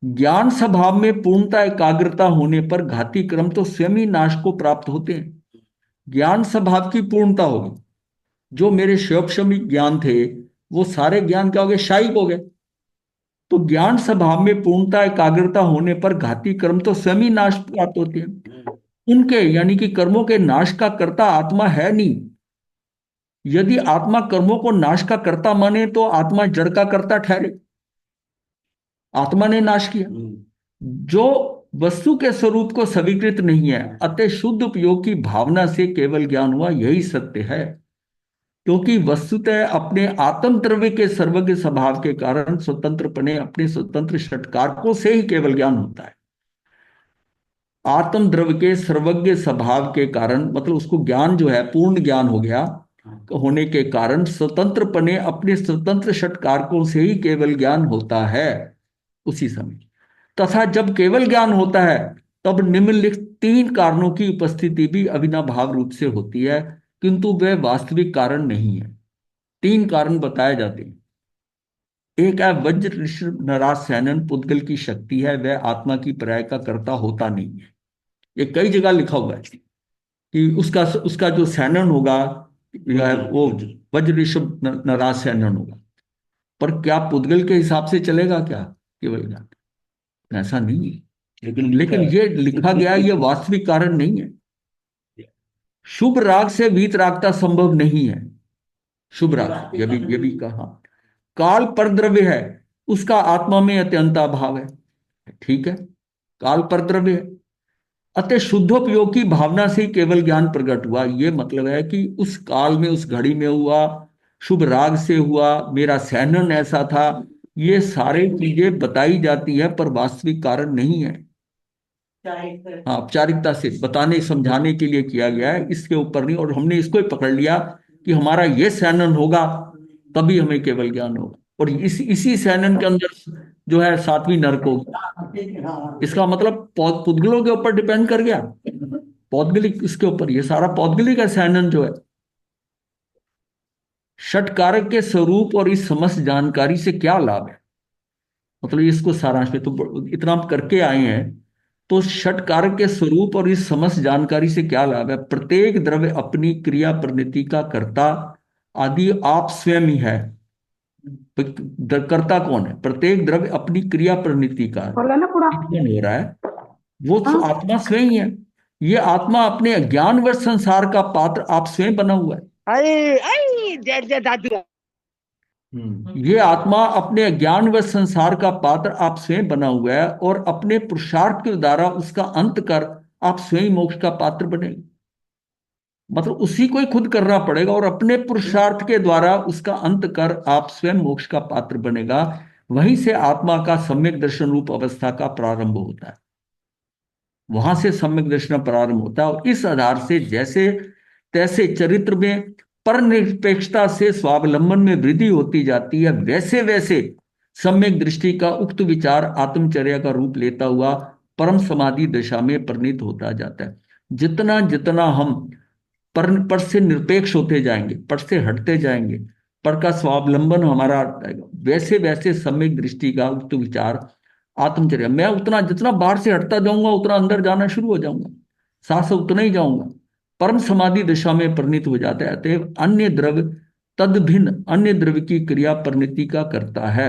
ज्ञान स्वभाव में पूर्णता एकाग्रता होने पर घाती कर्म तो स्वयं ही नाश को प्राप्त होते हैं। ज्ञान स्वभाव की पूर्णता होगी, जो मेरे शैक्षणिक ज्ञान थे वो सारे ज्ञान क्या हो गए, शायिक हो गए। तो ज्ञान स्वभाव में पूर्णता एकाग्रता होने पर घाती कर्म तो स्वयं ही नाश प्राप्त होते हैं। उनके यानी कि कर्मों के नाश का कर्ता आत्मा है नहीं। यदि आत्मा कर्मों को नाश का कर्ता माने तो आत्मा जड़ का कर्ता ठहरे, आत्मा ने नाश किया। जो वस्तु के स्वरूप को स्वीकृत नहीं है, अतः शुद्ध उपयोग की भावना से केवल ज्ञान हुआ, यही सत्य है। क्योंकि वस्तुतः अपने आत्म द्रव्य के सर्वज्ञ स्वभाव के कारण स्वतंत्रपने अपने स्वतंत्र षटकारकों से ही केवल ज्ञान होता है। आत्म द्रव्य के सर्वज्ञ स्वभाव के कारण, मतलब उसको ज्ञान जो है पूर्ण ज्ञान हो गया होने के कारण स्वतंत्रपने अपने स्वतंत्र षटकारकों से ही केवल ज्ञान होता है उसी समय। तथा जब केवल ज्ञान होता है तब निम्नलिखित 3 कारणों की उपस्थिति भी अविनाभाव रूप से होती है, किंतु वे वास्तविक कारण नहीं है। 3 कारण बताए जाते हैं। एक है वज्र ऋषभ नराज सैनन पुद्गल की शक्ति है, वह आत्मा की पर्याय का कर्ता होता नहीं है। ये कई जगह लिखा हुआ है कि उसका उसका जो सैनन होगा वो वज्र ऋषभ नराज सैनन होगा। पर क्या पुद्गल के हिसाब से चलेगा क्या केवल ज्ञान? ऐसा नहीं है। लेकिन ये लिखा गया है, ये वास्तविक कारण नहीं है। शुभ राग से वीत रागता संभव नहीं है। शुभ राग ये भी कहा। काल पर द्रव्य है, उसका आत्मा में अत्यंता भाव है। ठीक है, काल पर द्रव्य है, अतः शुद्धोपयोग की भावना से ही केवल ज्ञान प्रकट हुआ। ये मतलब है कि उस काल में, उस घड़ी में हुआ, शुभ राग से हुआ, मेरा सैनन ऐसा था, ये सारी चीजें बताई जाती है पर वास्तविक कारण नहीं है। हाँ, औपचारिकता से बताने समझाने के लिए किया गया है, इसके ऊपर नहीं। और हमने इसको ही पकड़ लिया कि हमारा ये सैनन होगा तभी हमें केवल ज्ञान होगा, और इसी सैनन के अंदर जो है 7वीं नरक होगी। इसका मतलब पुद्गलों के ऊपर डिपेंड कर गया, पौद्गलिक इसके ऊपर, ये सारा पौद्गलिक है सैनन जो है। षटकारक के स्वरूप और इस समस्त जानकारी से क्या लाभ है, मतलब इसको सारांश में तो इतना हम करके आए हैं। तो षटकारक के स्वरूप और इस समस्त जानकारी से क्या लाभ है? प्रत्येक द्रव्य अपनी क्रिया प्रवृत्ति का कर्ता आदि आप स्वयं ही है। कर्ता कौन है? प्रत्येक द्रव्य अपनी क्रिया प्रवृत्ति का हो रहा है, वो तो आत्मा स्वयं ही है। ये आत्मा अपने अज्ञान व संसार का पात्र आप स्वयं बना हुआ है। ये आत्मा अपने अज्ञान व संसार का पात्र आप स्वयं बना हुआ है, और अपने पुरुषार्थ के द्वारा उसका अंत कर आप स्वयं मोक्ष का पात्र बनेंगे। मतलब उसी को ही खुद करना पड़ेगा, और अपने पुरुषार्थ के द्वारा उसका अंत कर आप स्वयं मोक्ष का पात्र बनेगा। वहीं से आत्मा का सम्यक दर्शन रूप अवस्था का प्रारंभ होता है। वहां से सम्यक दर्शन प्रारंभ होता है, और इस आधार से जैसे तैसे चरित्र में पर निरपेक्षता से स्वावलंबन में वृद्धि होती जाती है, वैसे वैसे सम्यक दृष्टि का उक्त विचार आत्मचर्या का रूप लेता हुआ परम समाधि दशा में परिणित होता जाता है। जितना जितना हम पर से निरपेक्ष होते जाएंगे, पर से हटते जाएंगे, पर का स्वावलंबन हमारा, वैसे वैसे सम्यक दृष्टि का उक्त विचार आत्मचर्या, मैं उतना जितना बाहर से हटता जाऊंगा उतना अंदर जाना शुरू हो जाऊंगा, साथ उतना ही जाऊंगा, परम समाधि दशा में परिणित हो जाता है। अतएव अन्य द्रव्य तद भिन्न अन्य द्रव्य की क्रिया परिणति का करता है।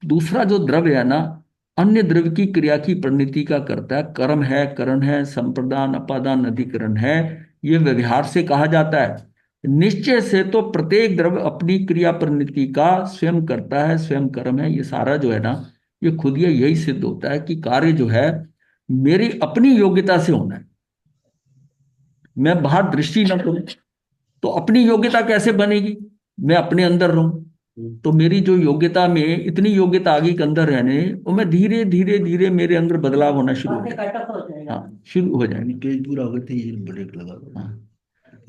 दूसरा जो द्रव्य है ना, अन्य द्रव्य की क्रिया की परिणति का करता है। कर्म है, करण है, संप्रदान, अपादान, अधिकरण है, ये व्यवहार से कहा जाता है। निश्चय से तो प्रत्येक द्रव्य अपनी क्रिया परिणति का स्वयं करता है, स्वयं कर्म है। ये सारा जो है ना, ये खुद यही सिद्ध होता है कि कार्य जो है मेरी अपनी योग्यता से होना है। मैं बाहर दृष्टि न करूं तो अपनी योग्यता कैसे बनेगी? मैं अपने अंदर रहूं तो मेरी जो योग्यता में इतनी योग्यता आगे के अंदर रहने, वो मैं धीरे धीरे धीरे मेरे अंदर बदलाव होना शुरू हो जाएगा। हाँ, शुरू हो जाएगी। तेज पूरा हो गया तो ये ब्रेक लगा। हाँ।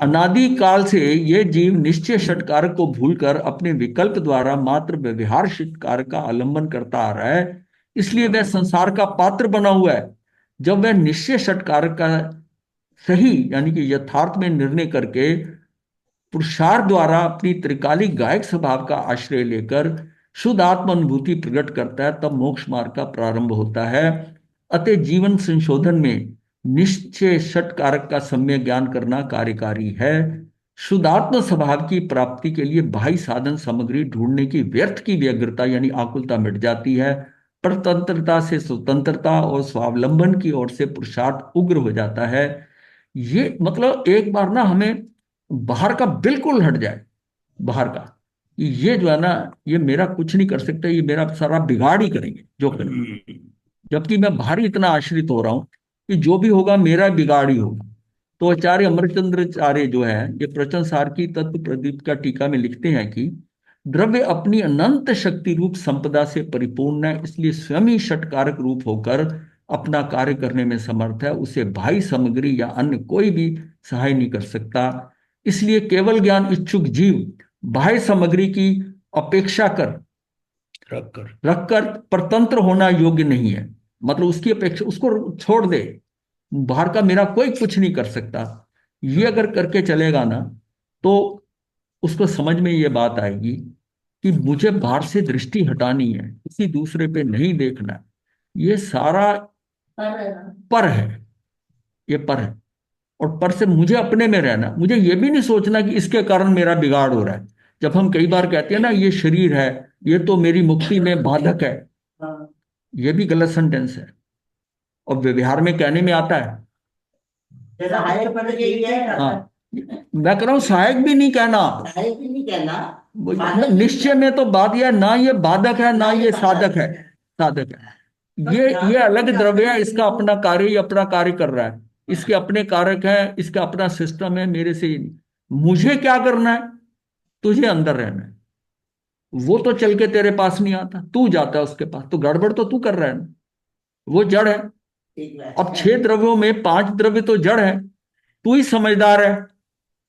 अनादि काल से ये जीव निश्चय षटकारक को भूलकर अपने विकल्प द्वारा मात्र व्यवहार षटकारक का आलंबन करता आ रहा है, इसलिए वह संसार का पात्र बना हुआ है। जब वह निश्चय षटकारक का सही यानी कि यथार्थ में निर्णय करके पुरुषार्थ द्वारा अपनी त्रिकालिक गायक स्वभाव का आश्रय लेकर शुद्ध आत्म अनुभूति प्रकट करता है, तब मोक्ष मार्ग का प्रारंभ होता है। अतः जीवन संशोधन में निश्चय षट कारक का सम्यक ज्ञान करना कार्यकारी है। शुद्धात्म स्वभाव की प्राप्ति के लिए बाह्य साधन सामग्री ढूंढने की व्यर्थ की व्यग्रता यानी आकुलता मिट जाती है। परतंत्रता से स्वतंत्रता और स्वावलंबन की ओर से पुरुषार्थ उग्र हो जाता है। ये मतलब एक बार ना हमें बाहर का बिल्कुल हट जाए, बाहर का ये जो है ना, ये मेरा कुछ नहीं कर सकता, ये मेरा सारा बिगाड़ ही करेंगे जो करेंगे। जबकि मैं बाहर ही इतना आश्रित हो रहा हूं कि जो भी होगा मेरा बिगाड़ ही होगा। तो आचार्य अमरचंद्राचार्य जो है, ये प्रवचन सार की तत्व प्रदीप का टीका में लिखते हैं कि द्रव्य अपनी अनंत शक्ति रूप संपदा से परिपूर्ण है, इसलिए स्वयं ही षटकारक रूप होकर अपना कार्य करने में समर्थ है। उसे बाह्य सामग्री या अन्य कोई भी सहाय नहीं कर सकता। इसलिए केवल ज्ञान इच्छुक जीव बाह्य सामग्री की अपेक्षा रखकर परतंत्र होना योग्य नहीं है। मतलब उसकी अपेक्षा, उसको छोड़ दे, बाहर का मेरा कोई कुछ नहीं कर सकता, ये अगर करके चलेगा ना, तो उसको समझ में ये बात आएगी कि मुझे बाहर से दृष्टि हटानी है, किसी दूसरे पे नहीं देखना है। ये सारा पर है ना। पर है, ये पर है। और पर से मुझे अपने में रहना, मुझे ये भी नहीं सोचना कि इसके कारण मेरा बिगाड़ हो रहा है। जब हम कई बार कहते हैं ना ये शरीर है, ये तो मेरी मुक्ति में बाधक है, हाँ, ये भी गलत सेंटेंस है, और व्यवहार में कहने में आता है। जैसा हायर पर यही है। हाँ, मैं कह रहा हूं सहायक भी नहीं कहना, हायर भी नहीं कहना। निश्चय में तो बात यह, ना ये बाधक है ना ये साधक है, साधक है। ये अलग द्रव्य है, इसका अपना कार्य ही अपना कार्य कर रहा है, इसके अपने कारक है, इसका अपना सिस्टम है, मेरे से ही नहीं। मुझे क्या करना है? तुझे अंदर रहना है। वो तो चल के तेरे पास नहीं आता, तू जाता है उसके पास, तो गड़बड़ तो तू कर रहा है ना, वो जड़ है। ठीक है। अब 6 द्रव्यों में 5 द्रव्य तो जड़ है, तू ही समझदार है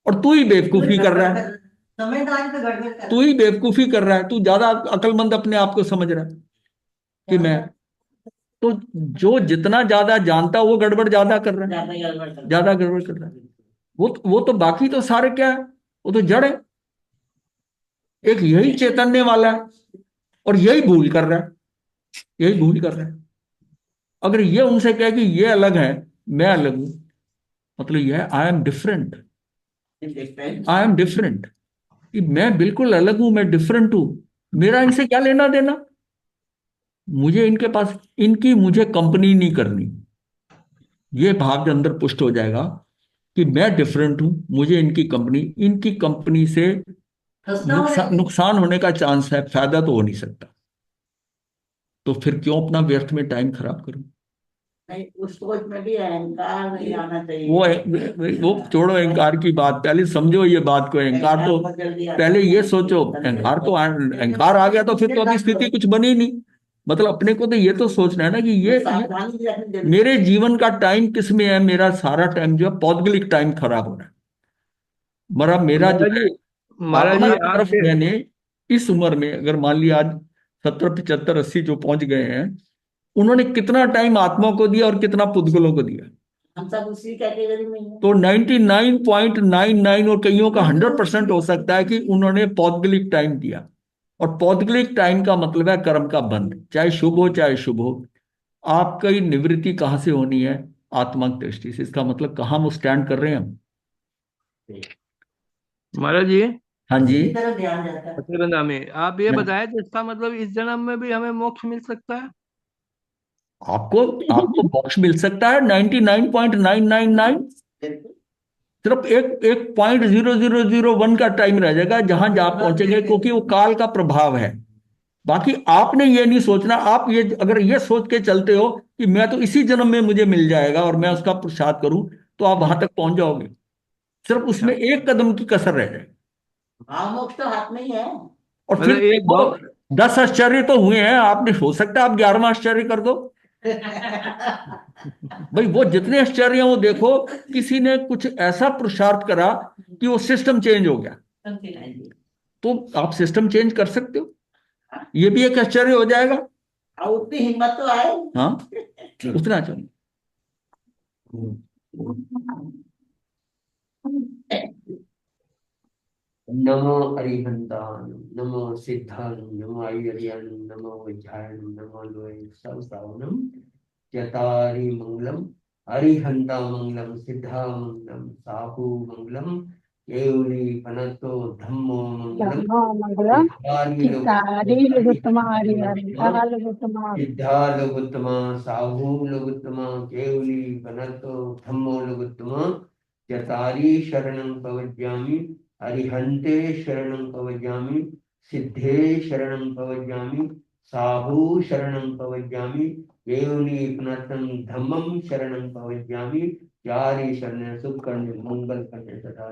और तू ही बेवकूफी कर रहा है, समझदारी तो गड़बड़ कर तू ही बेवकूफी कर रहा है, तू ज्यादा अक्लमंद अपने आप को समझ रहा है कि मैं, तो जो जितना ज्यादा जानता वो गड़बड़ ज्यादा कर रहा है, ज्यादा गड़बड़ कर ज्यादा गड़बड़ कर रहा है। वो तो बाकी तो सारे क्या है, वो तो जड़ है। एक यही चैतन्य वाला है और यही भूल कर रहा है, यही भूल कर रहा है। अगर ये उनसे कहे कि ये अलग है, मैं अलग हूं, मतलब यह है I am different, I am different, कि मैं बिल्कुल अलग हूं, मैं डिफरेंट हूं, मेरा इनसे क्या लेना देना, मुझे इनके पास, इनकी मुझे कंपनी नहीं करनी। ये भाव जो अंदर पुष्ट हो जाएगा कि मैं डिफरेंट हूं, मुझे इनकी कंपनी से नुकसान होने का चांस है, फायदा तो हो नहीं सकता, तो फिर क्यों अपना व्यर्थ में टाइम खराब करूं? नहीं, उस सोच में भी अहंकार नहीं आना चाहिए। वो छोड़ो अहंकार की बात, पहले समझो ये बात को। अहंकार तो बहुत जल्दी आता पहले है। ये सोचो, अहंकार आ गया तो फिर तो अभी स्थिति कुछ बनी ही नहीं। मतलब अपने को तो ये तो सोचना है ना कि ये सावधानी भी रखनी जरूरी मेरे जीवन का टाइम किस में है, मेरा सारा टाइम जो है पौद्गलिक टाइम खराब हो रहा है, मेरा जो महाराज है जी, महाराज साधना जी की तरफ आपके मैंने इस उम्र में, अगर मान लिया आज 70 75 80 जो पहुंच गए हैं, उन्होंने कितना टाइम आत्मा को दिया और कितना पुद्गलों को दिया? हम सब उसी कैटेगरी में हैं। तो 99.99 और कईयों का 100% हो सकता है कि उन्होंने पौद्गलिक टाइम दिया। और पौद्गलिक टाइम का मतलब है कर्म का बंध, चाहे शुभ हो चाहे शुभ हो। आपकी निवृत्ति कहाँ से होनी है? आत्मा की दृष्टि से। इसका मतलब कहाँ हम स्टैंड कर रहे हैं हम? महाराज जी, हाँ जी। इसी तरह ध्यान जाता है। सत्यरंदा में आप ये बताए तो इसका मतलब इस जन्म में भी हमें मोक्ष मिल सकता है? आपको आपको मोक्ष मिल सकता है 99.999, सिर्फ एक एक 0.0001 का टाइम रह जाएगा जहां जा पहुंचेंगे, क्योंकि वो काल का प्रभाव है। बाकी आपने ये नहीं सोचना, आप ये अगर ये सोच के चलते हो कि मैं तो इसी जन्म में मुझे मिल जाएगा और मैं उसका प्रसाद करूं, तो आप वहां तक पहुंच जाओगे, सिर्फ उसमें एक कदम की कसर रह जाएगी। हाँ, मोक्ष तो हाथ में ही है। और फिर मतलब एक देखो, 10 आश्चर्य तो हुए हैं, आपने हो सकता है आप 11वां आश्चर्य कर दो। भाई वो जितने आश्चर्य हैं वो देखो, किसी ने कुछ ऐसा पुरुषार्थ करा कि वो सिस्टम चेंज हो गया, तो आप सिस्टम चेंज कर सकते हो, ये भी एक आश्चर्य हो जाएगा। और उतनी हिम्मत तो आए। हाँ, उतना चाहिए। नमो अरिहंतान, नमो सिद्धान, नमो आयर्यन, नमो विद्यान, नमो लोय सब सावनम चतारी मंगलम, अरिहंता मंगलम, सिद्धा मंगलम, साहु मंगलम, केवली पनतो धम्मो मंगलम, मंगलम सिद्धारी चित्तारी लघुत्तमा हरिहंता लघुत्तमा सिद्धा लघुत्तमा, साहु लघुत्तमा, केवली पनतो धम्मो लघुत्तमा, चतारी शरणं पवज्यामि, अरिहंते शरणं पवज्यामि, सिद्धे शरणं पवज्यामि, साहु शरणं पवज्यामि, केवली पुनतं धम्मं शरणं पवज्यामि, चारि शरण सुख करने मंगल करने तथा